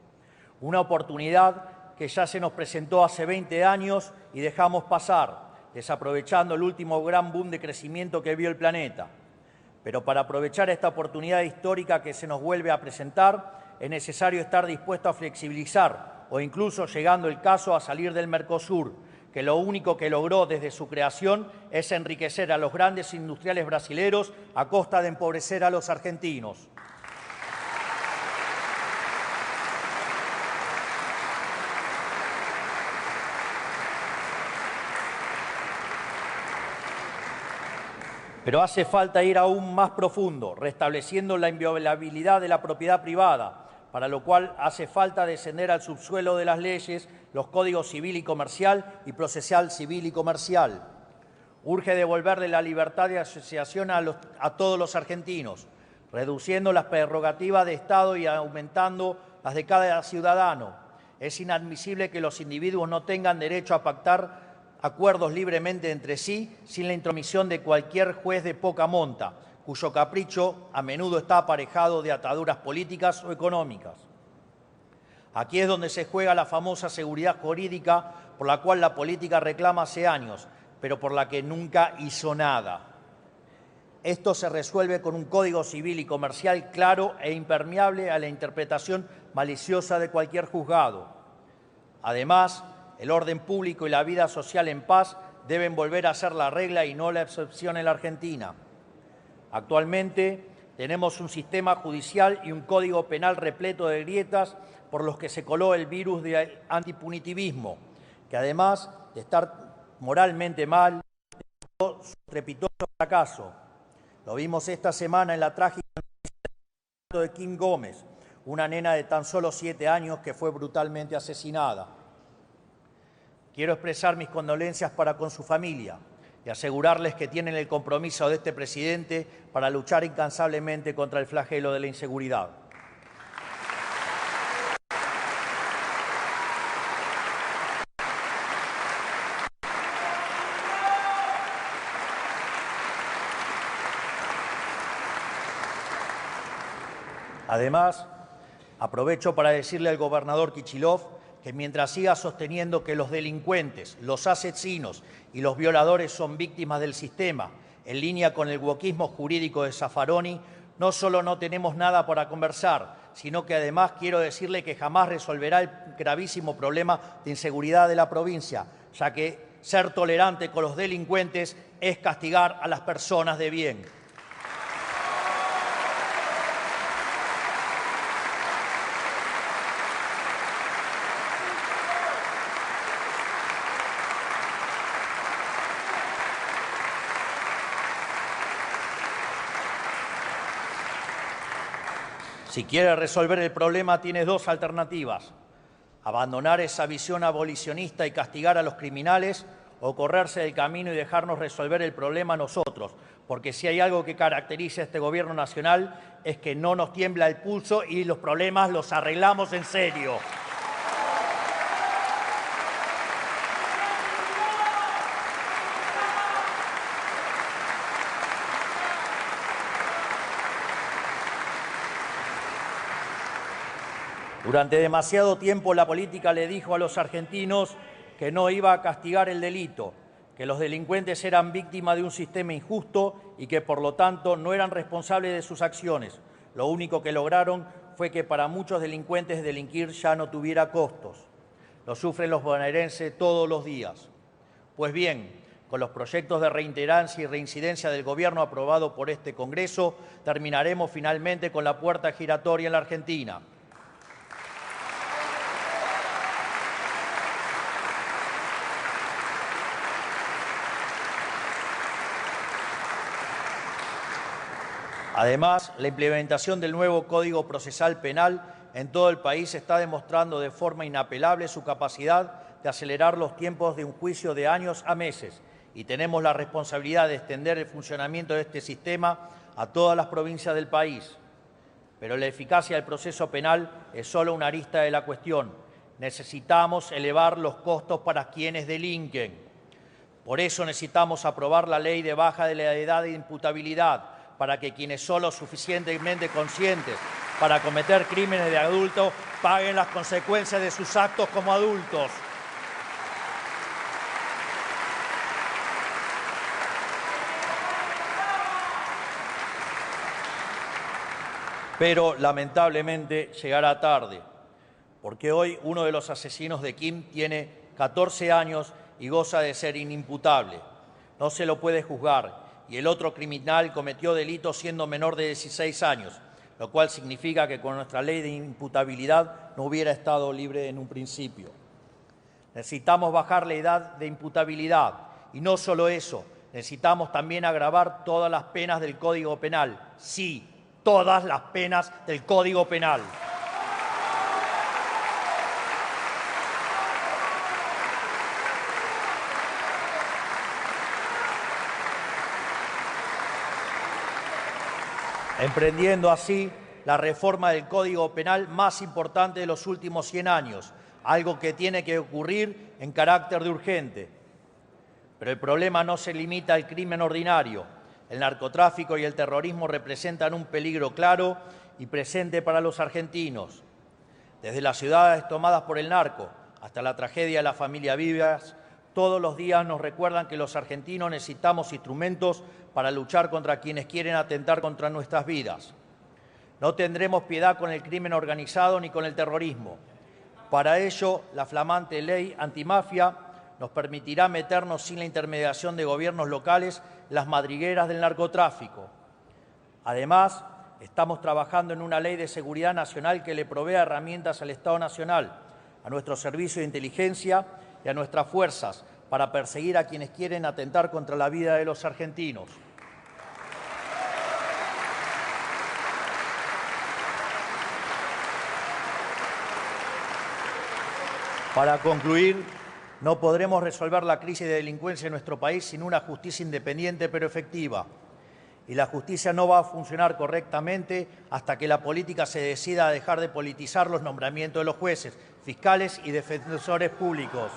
Una oportunidad que ya se nos presentó hace 20 años y dejamos pasar, desaprovechando el último gran boom de crecimiento que vio el planeta. Pero para aprovechar esta oportunidad histórica que se nos vuelve a presentar, es necesario estar dispuesto a flexibilizar o incluso, llegando el caso, a salir del Mercosur, que lo único que logró desde su creación es enriquecer a los grandes industriales brasileros a costa de empobrecer a los argentinos. Pero hace falta ir aún más profundo, restableciendo la inviolabilidad de la propiedad privada, para lo cual hace falta descender al subsuelo de las leyes, los códigos civil y comercial y procesal civil y comercial. Urge devolverle la libertad de asociación a todos los argentinos, reduciendo las prerrogativas de Estado y aumentando las de cada ciudadano. Es inadmisible que los individuos no tengan derecho a pactar acuerdos libremente entre sí sin la intromisión de cualquier juez de poca monta, cuyo capricho a menudo está aparejado de ataduras políticas o económicas. Aquí es donde se juega la famosa seguridad jurídica por la cual la política reclama hace años, pero por la que nunca hizo nada. Esto se resuelve con un código civil y comercial claro e impermeable a la interpretación maliciosa de cualquier juzgado. Además, el orden público y la vida social en paz deben volver a ser la regla y no la excepción en la Argentina. Actualmente tenemos un sistema judicial y un código penal repleto de grietas por los que se coló el virus del antipunitivismo, que además de estar moralmente mal, demostró su estrepitoso fracaso. Lo vimos esta semana en la trágica noticia de Kim Gómez, una nena de tan solo 7 años que fue brutalmente asesinada. Quiero expresar mis condolencias para con su familia y asegurarles que tienen el compromiso de este presidente para luchar incansablemente contra el flagelo de la inseguridad. Además, aprovecho para decirle al gobernador Kicillof que mientras siga sosteniendo que los delincuentes, los asesinos y los violadores son víctimas del sistema, en línea con el wokismo jurídico de Zaffaroni, no solo no tenemos nada para conversar, sino que además quiero decirle que jamás resolverá el gravísimo problema de inseguridad de la provincia, ya que ser tolerante con los delincuentes es castigar a las personas de bien. Si quiere resolver el problema, tiene 2 alternativas: abandonar esa visión abolicionista y castigar a los criminales, o correrse del camino y dejarnos resolver el problema nosotros, porque si hay algo que caracteriza a este gobierno nacional es que no nos tiembla el pulso y los problemas los arreglamos en serio. Durante demasiado tiempo la política le dijo a los argentinos que no iba a castigar el delito, que los delincuentes eran víctimas de un sistema injusto y que por lo tanto no eran responsables de sus acciones. Lo único que lograron fue que para muchos delincuentes delinquir ya no tuviera costos. Lo sufren los bonaerenses todos los días. Pues bien, con los proyectos de reiterancia y reincidencia del Gobierno aprobado por este Congreso, terminaremos finalmente con la puerta giratoria en la Argentina. Además, la implementación del nuevo Código Procesal Penal en todo el país está demostrando de forma inapelable su capacidad de acelerar los tiempos de un juicio de años a meses, y tenemos la responsabilidad de extender el funcionamiento de este sistema a todas las provincias del país. Pero la eficacia del proceso penal es solo una arista de la cuestión. Necesitamos elevar los costos para quienes delinquen. Por eso necesitamos aprobar la ley de baja de la edad de imputabilidad, para que quienes son lo suficientemente conscientes para cometer crímenes de adultos paguen las consecuencias de sus actos como adultos. Pero lamentablemente llegará tarde, porque hoy uno de los asesinos de Kim tiene 14 años y goza de ser inimputable. No se lo puede juzgar, y el otro criminal cometió delitos siendo menor de 16 años, lo cual significa que con nuestra ley de imputabilidad no hubiera estado libre en un principio. Necesitamos bajar la edad de imputabilidad, y no solo eso, necesitamos también agravar todas las penas del Código Penal. Sí, todas las penas del Código Penal. Emprendiendo así la reforma del Código Penal más importante de los últimos 100 años, algo que tiene que ocurrir en carácter de urgente. Pero el problema no se limita al crimen ordinario. El narcotráfico y el terrorismo representan un peligro claro y presente para los argentinos. Desde las ciudades tomadas por el narco hasta la tragedia de la familia Vivas, todos los días nos recuerdan que los argentinos necesitamos instrumentos para luchar contra quienes quieren atentar contra nuestras vidas. No tendremos piedad con el crimen organizado ni con el terrorismo. Para ello, la flamante ley antimafia nos permitirá meternos sin la intermediación de gobiernos locales en las madrigueras del narcotráfico. Además, estamos trabajando en una ley de seguridad nacional que le provea herramientas al Estado Nacional, a nuestro servicio de inteligencia y a nuestras fuerzas para perseguir a quienes quieren atentar contra la vida de los argentinos. Para concluir, no podremos resolver la crisis de delincuencia en nuestro país sin una justicia independiente pero efectiva. Y la justicia no va a funcionar correctamente hasta que la política se decida a dejar de politizar los nombramientos de los jueces, fiscales y defensores públicos.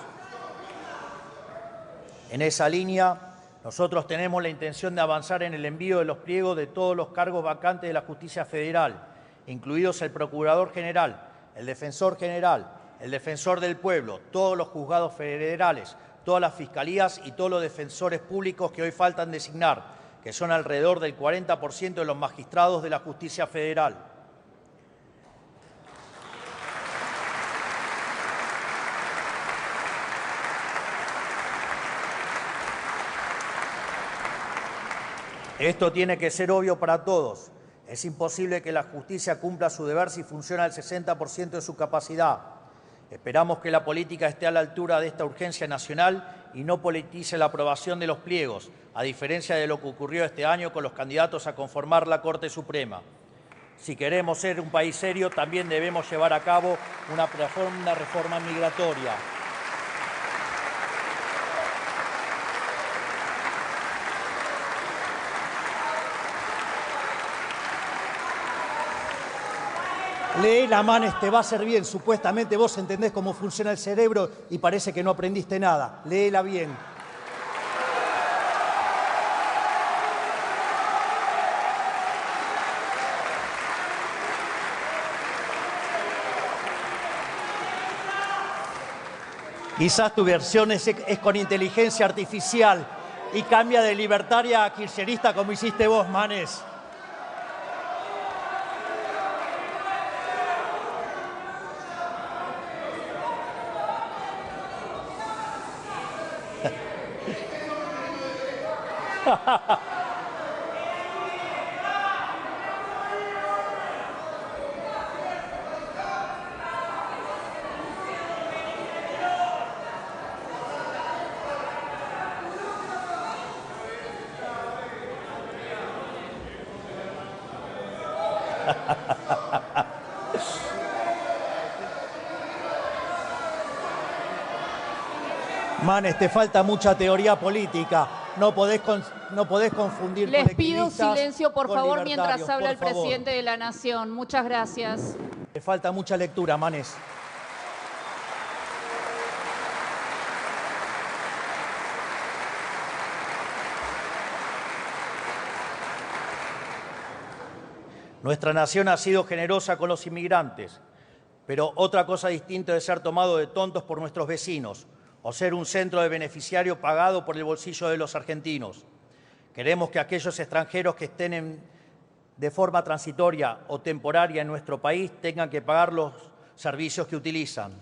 En esa línea, nosotros tenemos la intención de avanzar en el envío de los pliegos de todos los cargos vacantes de la justicia federal, incluidos el Procurador General, el Defensor General, el Defensor del Pueblo, todos los juzgados federales, todas las fiscalías y todos los defensores públicos que hoy faltan designar, que son alrededor del 40% de los magistrados de la justicia federal. Esto tiene que ser obvio para todos. Es imposible que la justicia cumpla su deber si funciona al 60% de su capacidad. Esperamos que la política esté a la altura de esta urgencia nacional y no politice la aprobación de los pliegos, a diferencia de lo que ocurrió este año con los candidatos a conformar la Corte Suprema. Si queremos ser un país serio, también debemos llevar a cabo una profunda reforma migratoria. Léela, Manes, te va a hacer bien. Supuestamente vos entendés cómo funciona el cerebro y parece que no aprendiste nada. Léela bien. Quizás tu versión es con inteligencia artificial y cambia de libertaria a kirchnerista como hiciste vos, Manes. Manes, te falta mucha teoría política. No podés confundir Les colectivistas pido silencio, por con favor, mientras libertarios, habla el por favor. presidente de la Nación. Muchas gracias. Te falta mucha lectura, Manes. Nuestra nación ha sido generosa con los inmigrantes, pero otra cosa distinta es ser tomado de tontos por nuestros vecinos o ser un centro de beneficiario pagado por el bolsillo de los argentinos. Queremos que aquellos extranjeros que estén de forma transitoria o temporaria en nuestro país tengan que pagar los servicios que utilizan.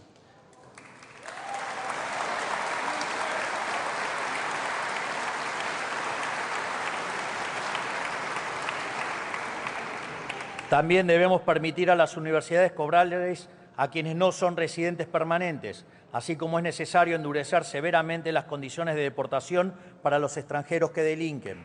También debemos permitir a las universidades cobrarles a quienes no son residentes permanentes, así como es necesario endurecer severamente las condiciones de deportación para los extranjeros que delinquen.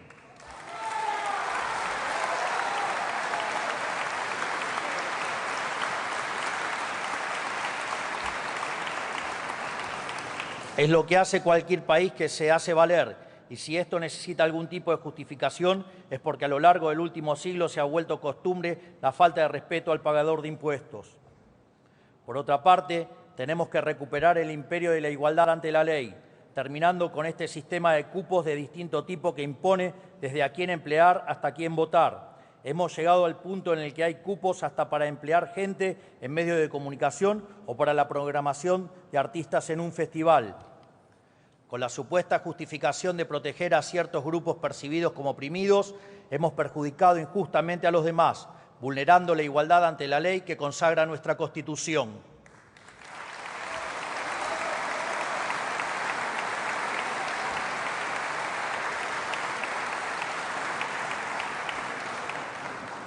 Es lo que hace cualquier país que se hace valer, y si esto necesita algún tipo de justificación es porque a lo largo del último siglo se ha vuelto costumbre la falta de respeto al pagador de impuestos. Por otra parte, tenemos que recuperar el imperio de la igualdad ante la ley, terminando con este sistema de cupos de distinto tipo que impone desde a quién emplear hasta a quién votar. Hemos llegado al punto en el que hay cupos hasta para emplear gente en medios de comunicación o para la programación de artistas en un festival, con la supuesta justificación de proteger a ciertos grupos percibidos como oprimidos. Hemos perjudicado injustamente a los demás, vulnerando la igualdad ante la ley que consagra nuestra Constitución.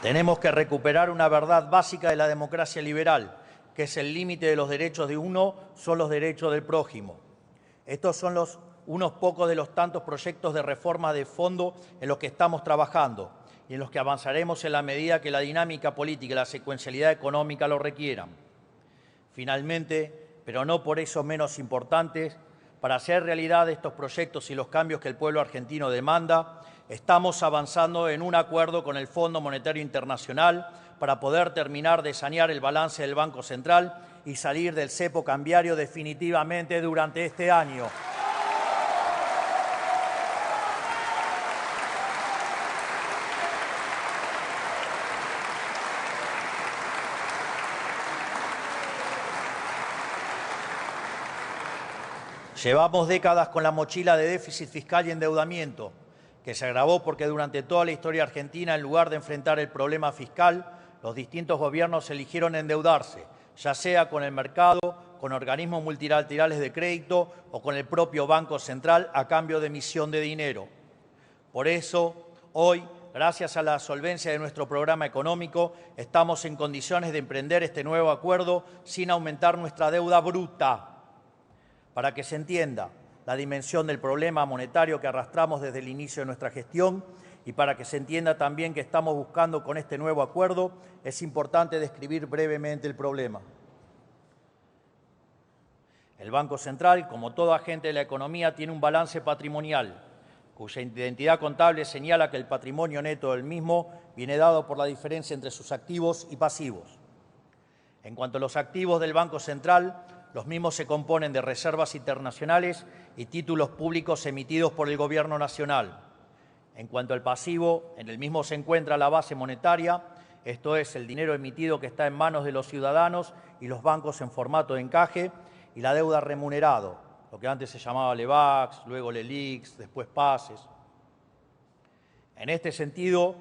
Tenemos que recuperar una verdad básica de la democracia liberal, que es el límite de los derechos de uno son los derechos del prójimo. Estos son unos pocos de los tantos proyectos de reforma de fondo en los que estamos trabajando y en los que avanzaremos en la medida que la dinámica política y la secuencialidad económica lo requieran. Finalmente, pero no por eso menos importantes, para hacer realidad estos proyectos y los cambios que el pueblo argentino demanda, estamos avanzando en un acuerdo con el Fondo Monetario Internacional para poder terminar de sanear el balance del Banco Central y salir del cepo cambiario definitivamente durante este año. Llevamos décadas con la mochila de déficit fiscal y endeudamiento, que se agravó porque durante toda la historia argentina, en lugar de enfrentar el problema fiscal, los distintos gobiernos eligieron endeudarse, ya sea con el mercado, con organismos multilaterales de crédito o con el propio Banco Central a cambio de emisión de dinero. Por eso, hoy, gracias a la solvencia de nuestro programa económico, estamos en condiciones de emprender este nuevo acuerdo sin aumentar nuestra deuda bruta. Para que se entienda la dimensión del problema monetario que arrastramos desde el inicio de nuestra gestión y para que se entienda también que estamos buscando con este nuevo acuerdo, es importante describir brevemente el problema. El Banco Central, como todo agente de la economía, tiene un balance patrimonial, cuya identidad contable señala que el patrimonio neto del mismo viene dado por la diferencia entre sus activos y pasivos. En cuanto a los activos del Banco Central, los mismos se componen de reservas internacionales y títulos públicos emitidos por el Gobierno Nacional. En cuanto al pasivo, en el mismo se encuentra la base monetaria, esto es, el dinero emitido que está en manos de los ciudadanos y los bancos en formato de encaje, y la deuda remunerado, lo que antes se llamaba LEVAX, luego LELIX, después PASES. En este sentido,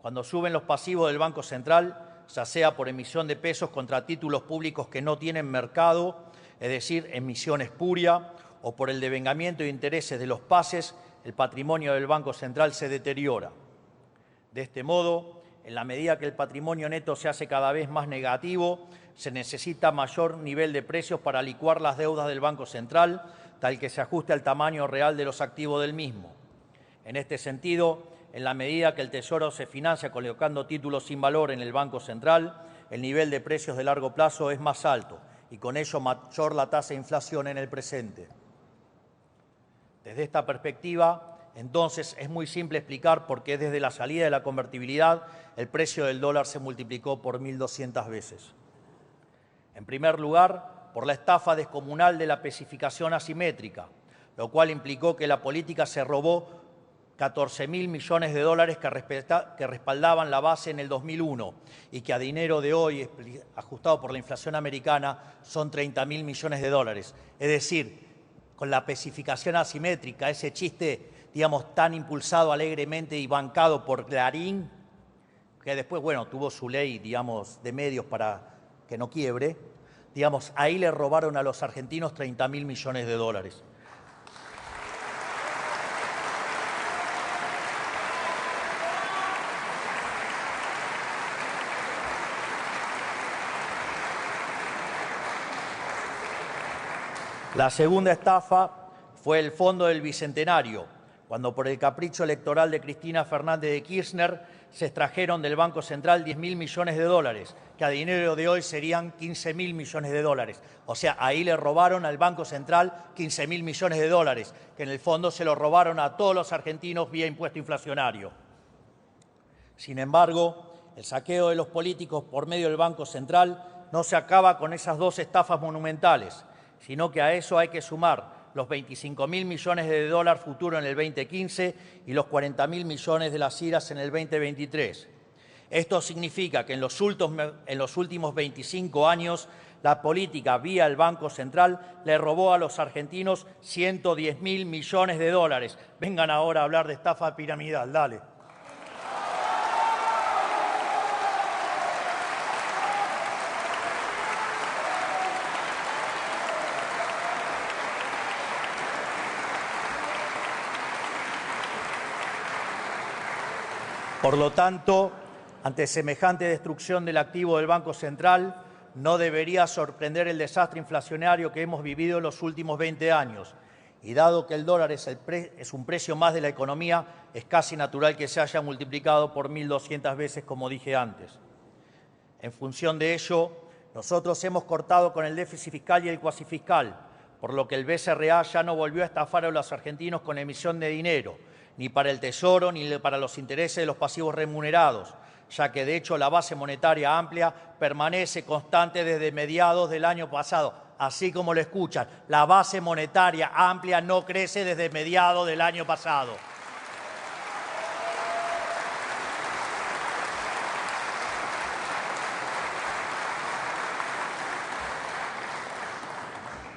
cuando suben los pasivos del Banco Central, ya sea por emisión de pesos contra títulos públicos que no tienen mercado, es decir, emisión espuria, o por el devengamiento de intereses de los PASES, el patrimonio del Banco Central se deteriora. De este modo, en la medida que el patrimonio neto se hace cada vez más negativo, se necesita mayor nivel de precios para licuar las deudas del Banco Central, tal que se ajuste al tamaño real de los activos del mismo. En este sentido, en la medida que el Tesoro se financia colocando títulos sin valor en el Banco Central, el nivel de precios de largo plazo es más alto y con ello mayor la tasa de inflación en el presente. Desde esta perspectiva, entonces, es muy simple explicar por qué desde la salida de la convertibilidad el precio del dólar se multiplicó por 1.200 veces. En primer lugar, por la estafa descomunal de la especificación asimétrica, lo cual implicó que la política se robó 14.000 millones de dólares que respaldaban la base en el 2001 y que a dinero de hoy, ajustado por la inflación americana, son 30.000 millones de dólares. Es decir, con la especificación asimétrica, ese chiste, digamos, tan impulsado alegremente y bancado por Clarín, que después, bueno, tuvo su ley, digamos, de medios para que no quiebre, digamos, ahí le robaron a los argentinos 30.000 millones de dólares. La segunda estafa fue el Fondo del Bicentenario, cuando por el capricho electoral de Cristina Fernández de Kirchner se extrajeron del Banco Central 10.000 millones de dólares, que a dinero de hoy serían 15.000 millones de dólares. O sea, ahí le robaron al Banco Central 15.000 millones de dólares, que en el fondo se lo robaron a todos los argentinos vía impuesto inflacionario. Sin embargo, el saqueo de los políticos por medio del Banco Central no se acaba con esas dos estafas monumentales, sino que a eso hay que sumar los 25.000 millones de dólares futuros en el 2015 y los 40.000 millones de las IRAs en el 2023. Esto significa que en los últimos 25 años la política vía el Banco Central le robó a los argentinos 110.000 millones de dólares. Vengan ahora a hablar de estafa piramidal, dale. Por lo tanto, ante semejante destrucción del activo del Banco Central, no debería sorprender el desastre inflacionario que hemos vivido en los últimos 20 años. Y dado que el dólar es un precio más de la economía, es casi natural que se haya multiplicado por 1.200 veces, como dije antes. En función de ello, nosotros hemos cortado con el déficit fiscal y el cuasifiscal, por lo que el BCRA ya no volvió a estafar a los argentinos con emisión de dinero, ni para el Tesoro ni para los intereses de los pasivos remunerados, ya que de hecho la base monetaria amplia permanece constante desde mediados del año pasado. Así como lo escuchan, la base monetaria amplia no crece desde mediados del año pasado.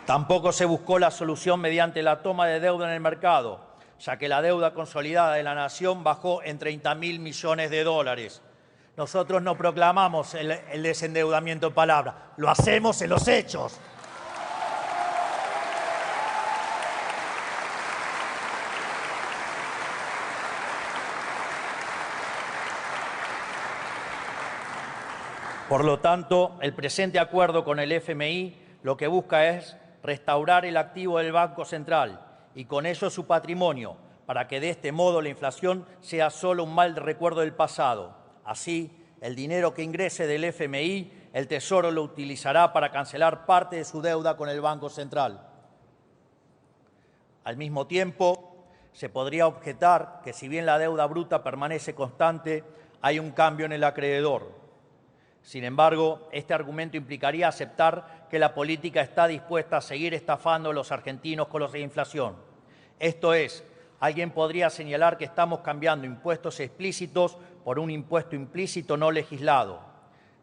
Tampoco se buscó la solución mediante la toma de deuda en el mercado, ya que la deuda consolidada de la nación bajó en 30.000 millones de dólares. Nosotros no proclamamos el desendeudamiento en palabras, lo hacemos en los hechos. Por lo tanto, el presente acuerdo con el FMI lo que busca es restaurar el activo del Banco Central y con ello su patrimonio, para que de este modo la inflación sea solo un mal recuerdo del pasado. Así, el dinero que ingrese del FMI, el Tesoro lo utilizará para cancelar parte de su deuda con el Banco Central. Al mismo tiempo, se podría objetar que si bien la deuda bruta permanece constante, hay un cambio en el acreedor. Sin embargo, este argumento implicaría aceptar que la política está dispuesta a seguir estafando a los argentinos con la inflación. Esto es, alguien podría señalar que estamos cambiando impuestos explícitos por un impuesto implícito no legislado.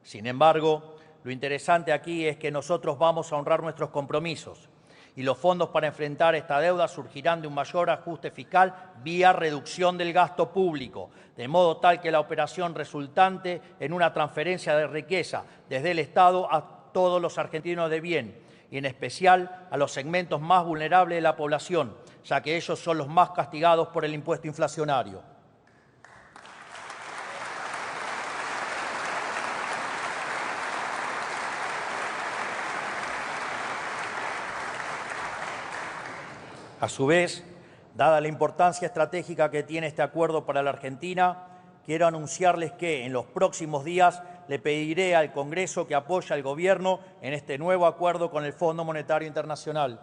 Sin embargo, lo interesante aquí es que nosotros vamos a honrar nuestros compromisos y los fondos para enfrentar esta deuda surgirán de un mayor ajuste fiscal vía reducción del gasto público, de modo tal que la operación resultante en una transferencia de riqueza desde el Estado a todos los argentinos de bien y en especial a los segmentos más vulnerables de la población, ya que ellos son los más castigados por el impuesto inflacionario. A su vez, dada la importancia estratégica que tiene este acuerdo para la Argentina, quiero anunciarles que en los próximos días le pediré al Congreso que apoye al Gobierno en este nuevo acuerdo con el Fondo Monetario Internacional.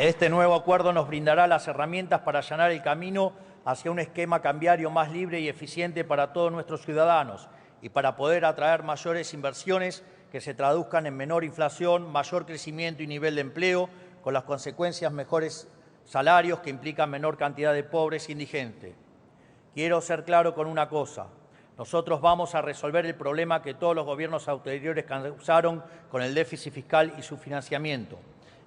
Este nuevo acuerdo nos brindará las herramientas para allanar el camino hacia un esquema cambiario más libre y eficiente para todos nuestros ciudadanos y para poder atraer mayores inversiones que se traduzcan en menor inflación, mayor crecimiento y nivel de empleo, con las consecuencias mejores salarios que implican menor cantidad de pobres e indigentes. Quiero ser claro con una cosa. Nosotros vamos a resolver el problema que todos los gobiernos anteriores causaron con el déficit fiscal y su financiamiento.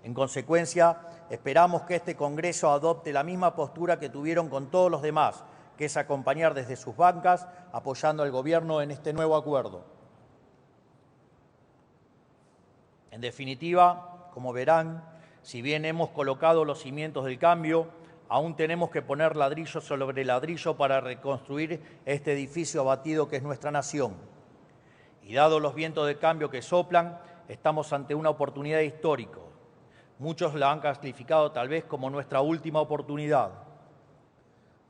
En consecuencia, esperamos que este Congreso adopte la misma postura que tuvieron con todos los demás, que es acompañar desde sus bancas, apoyando al Gobierno en este nuevo acuerdo. En definitiva, como verán, si bien hemos colocado los cimientos del cambio, aún tenemos que poner ladrillo sobre ladrillo para reconstruir este edificio abatido que es nuestra nación. Y dado los vientos de cambio que soplan, estamos ante una oportunidad histórica. Muchos la han calificado tal vez como nuestra última oportunidad.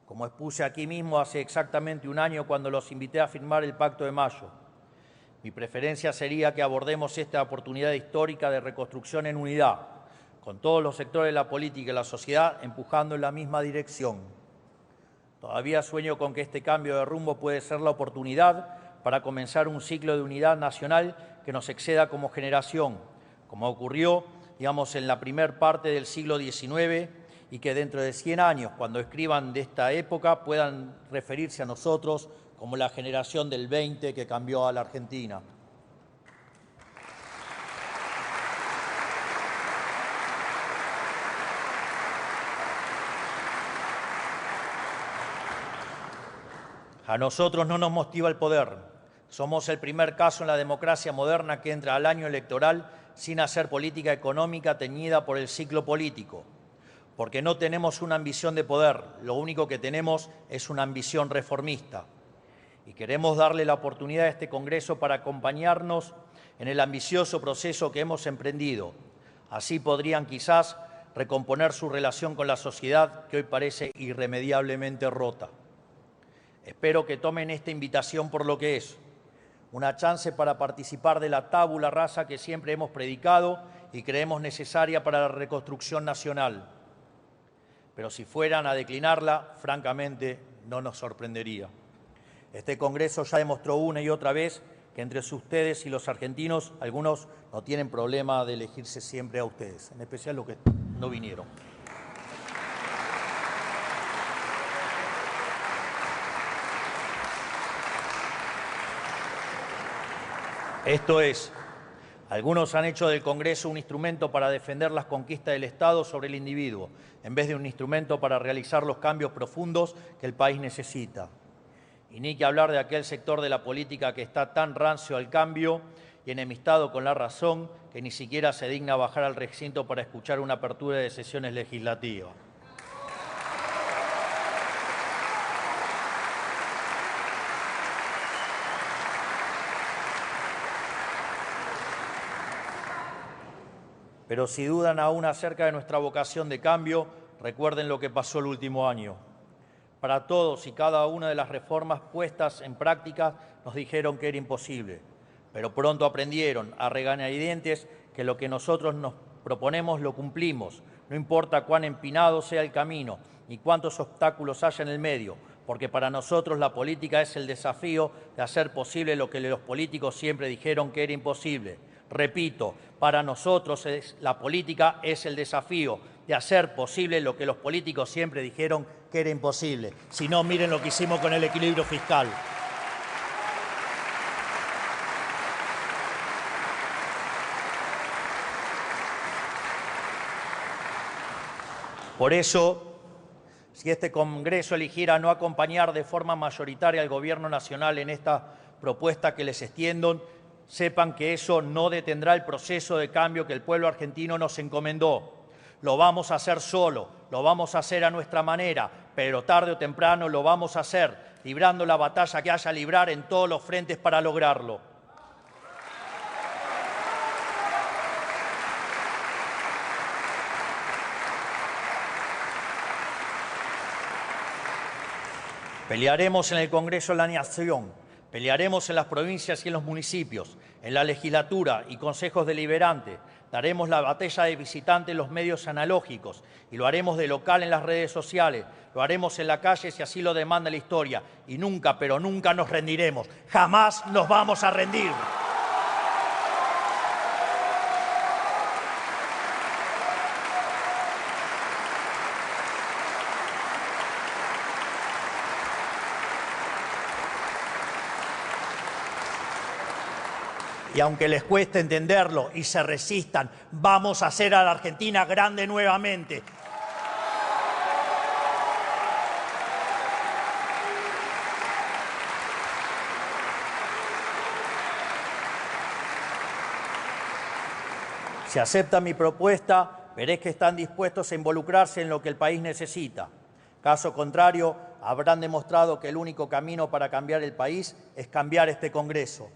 Como expuse aquí mismo hace exactamente un año cuando los invité a firmar el Pacto de Mayo, mi preferencia sería que abordemos esta oportunidad histórica de reconstrucción en unidad, con todos los sectores de la política y la sociedad empujando en la misma dirección. Todavía sueño con que este cambio de rumbo puede ser la oportunidad para comenzar un ciclo de unidad nacional que nos exceda como generación, como ocurrió, digamos, en la primera parte del siglo XIX, y que dentro de 100 años, cuando escriban de esta época, puedan referirse a nosotros como la generación del 20 que cambió a la Argentina. A nosotros no nos motiva el poder. Somos el primer caso en la democracia moderna que entra al año electoral sin hacer política económica teñida por el ciclo político. Porque no tenemos una ambición de poder, lo único que tenemos es una ambición reformista. Y queremos darle la oportunidad a este Congreso para acompañarnos en el ambicioso proceso que hemos emprendido. Así podrían quizás recomponer su relación con la sociedad que hoy parece irremediablemente rota. Espero que tomen esta invitación por lo que es, una chance para participar de la tabula rasa que siempre hemos predicado y creemos necesaria para la reconstrucción nacional. Pero si fueran a declinarla, francamente, no nos sorprendería. Este Congreso ya demostró una y otra vez que entre ustedes y los argentinos, algunos no tienen problema de elegirse siempre a ustedes, en especial los que no vinieron. Esto es, algunos han hecho del Congreso un instrumento para defender las conquistas del Estado sobre el individuo, en vez de un instrumento para realizar los cambios profundos que el país necesita. Y ni que hablar de aquel sector de la política que está tan rancio al cambio y enemistado con la razón que ni siquiera se digna bajar al recinto para escuchar una apertura de sesiones legislativas. Pero si dudan aún acerca de nuestra vocación de cambio, recuerden lo que pasó el último año. Para todos y cada una de las reformas puestas en práctica nos dijeron que era imposible, pero pronto aprendieron a regañadientes que lo que nosotros nos proponemos lo cumplimos, no importa cuán empinado sea el camino ni cuántos obstáculos haya en el medio, porque para nosotros la política es el desafío de hacer posible lo que los políticos siempre dijeron que era imposible. Repito, para nosotros la política es el desafío de hacer posible lo que los políticos siempre dijeron que era imposible. Si no, miren lo que hicimos con el equilibrio fiscal. Por eso, si este Congreso eligiera no acompañar de forma mayoritaria al Gobierno Nacional en esta propuesta que les extiendo, sepan que eso no detendrá el proceso de cambio que el pueblo argentino nos encomendó. Lo vamos a hacer solo, lo vamos a hacer a nuestra manera, pero tarde o temprano lo vamos a hacer, librando la batalla que haya a librar en todos los frentes para lograrlo. Pelearemos en el Congreso de la Nación, pelearemos en las provincias y en los municipios, en la legislatura y consejos deliberantes. Daremos la batalla de visitante en los medios analógicos y lo haremos de local en las redes sociales. Lo haremos en la calle si así lo demanda la historia. Y nunca, pero nunca nos rendiremos. Jamás nos vamos a rendir. Y aunque les cueste entenderlo y se resistan, vamos a hacer a la Argentina grande nuevamente. Si aceptan mi propuesta, veré que están dispuestos a involucrarse en lo que el país necesita. Caso contrario, habrán demostrado que el único camino para cambiar el país es cambiar este Congreso.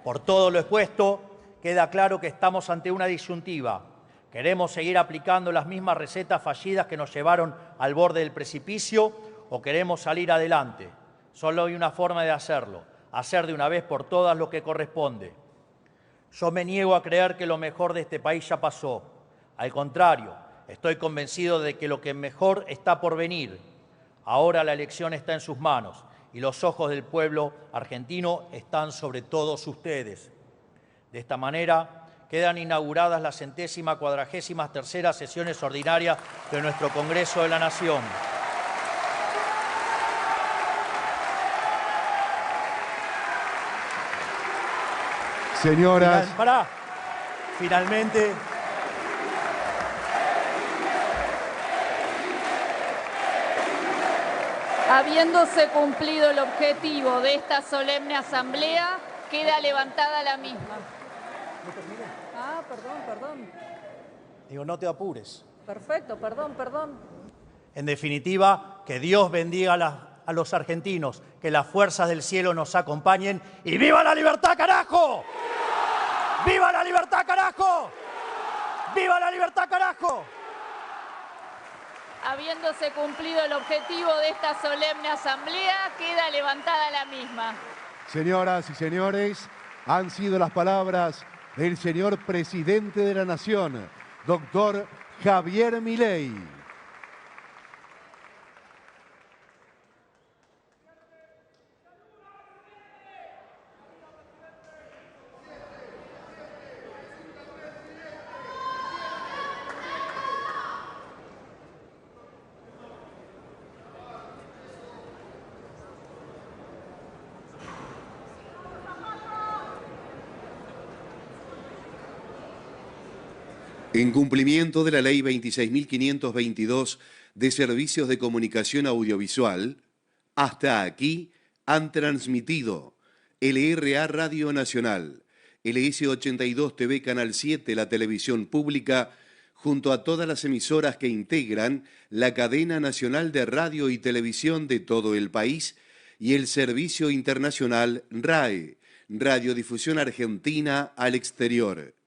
Por todo lo expuesto, queda claro que estamos ante una disyuntiva. ¿Queremos seguir aplicando las mismas recetas fallidas que nos llevaron al borde del precipicio o queremos salir adelante? Solo hay una forma de hacerlo, hacer de una vez por todas lo que corresponde. Yo me niego a creer que lo mejor de este país ya pasó. Al contrario, estoy convencido de que lo que mejor está por venir. Ahora la elección está en sus manos y los ojos del pueblo argentino están sobre todos ustedes. De esta manera, quedan inauguradas las 143ª sesiones ordinarias de nuestro Congreso de la Nación. Señoras. Finalmente, habiéndose cumplido el objetivo de esta solemne asamblea, queda levantada la misma. Ah, perdón. digo, no te apures. Perfecto, perdón. En definitiva, que Dios bendiga a los argentinos, que las fuerzas del cielo nos acompañen y ¡viva la libertad, carajo! ¡Viva la libertad, carajo! ¡Viva la libertad, carajo! Habiéndose cumplido el objetivo de esta solemne asamblea, queda levantada la misma. Señoras y señores, han sido las palabras del señor presidente de la Nación, doctor Javier Milei. En cumplimiento de la Ley 26.522 de Servicios de Comunicación Audiovisual, hasta aquí han transmitido LRA Radio Nacional, LS82 TV Canal 7, la televisión pública, junto a todas las emisoras que integran la cadena nacional de radio y televisión de todo el país y el servicio internacional RAE, Radiodifusión Argentina al Exterior.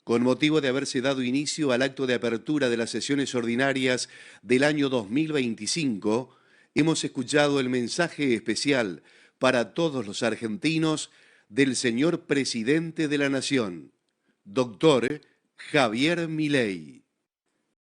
Con motivo de haberse dado inicio al acto de apertura de las sesiones ordinarias del año 2025, hemos escuchado el mensaje especial para todos los argentinos del señor presidente de la Nación, doctor Javier Milei.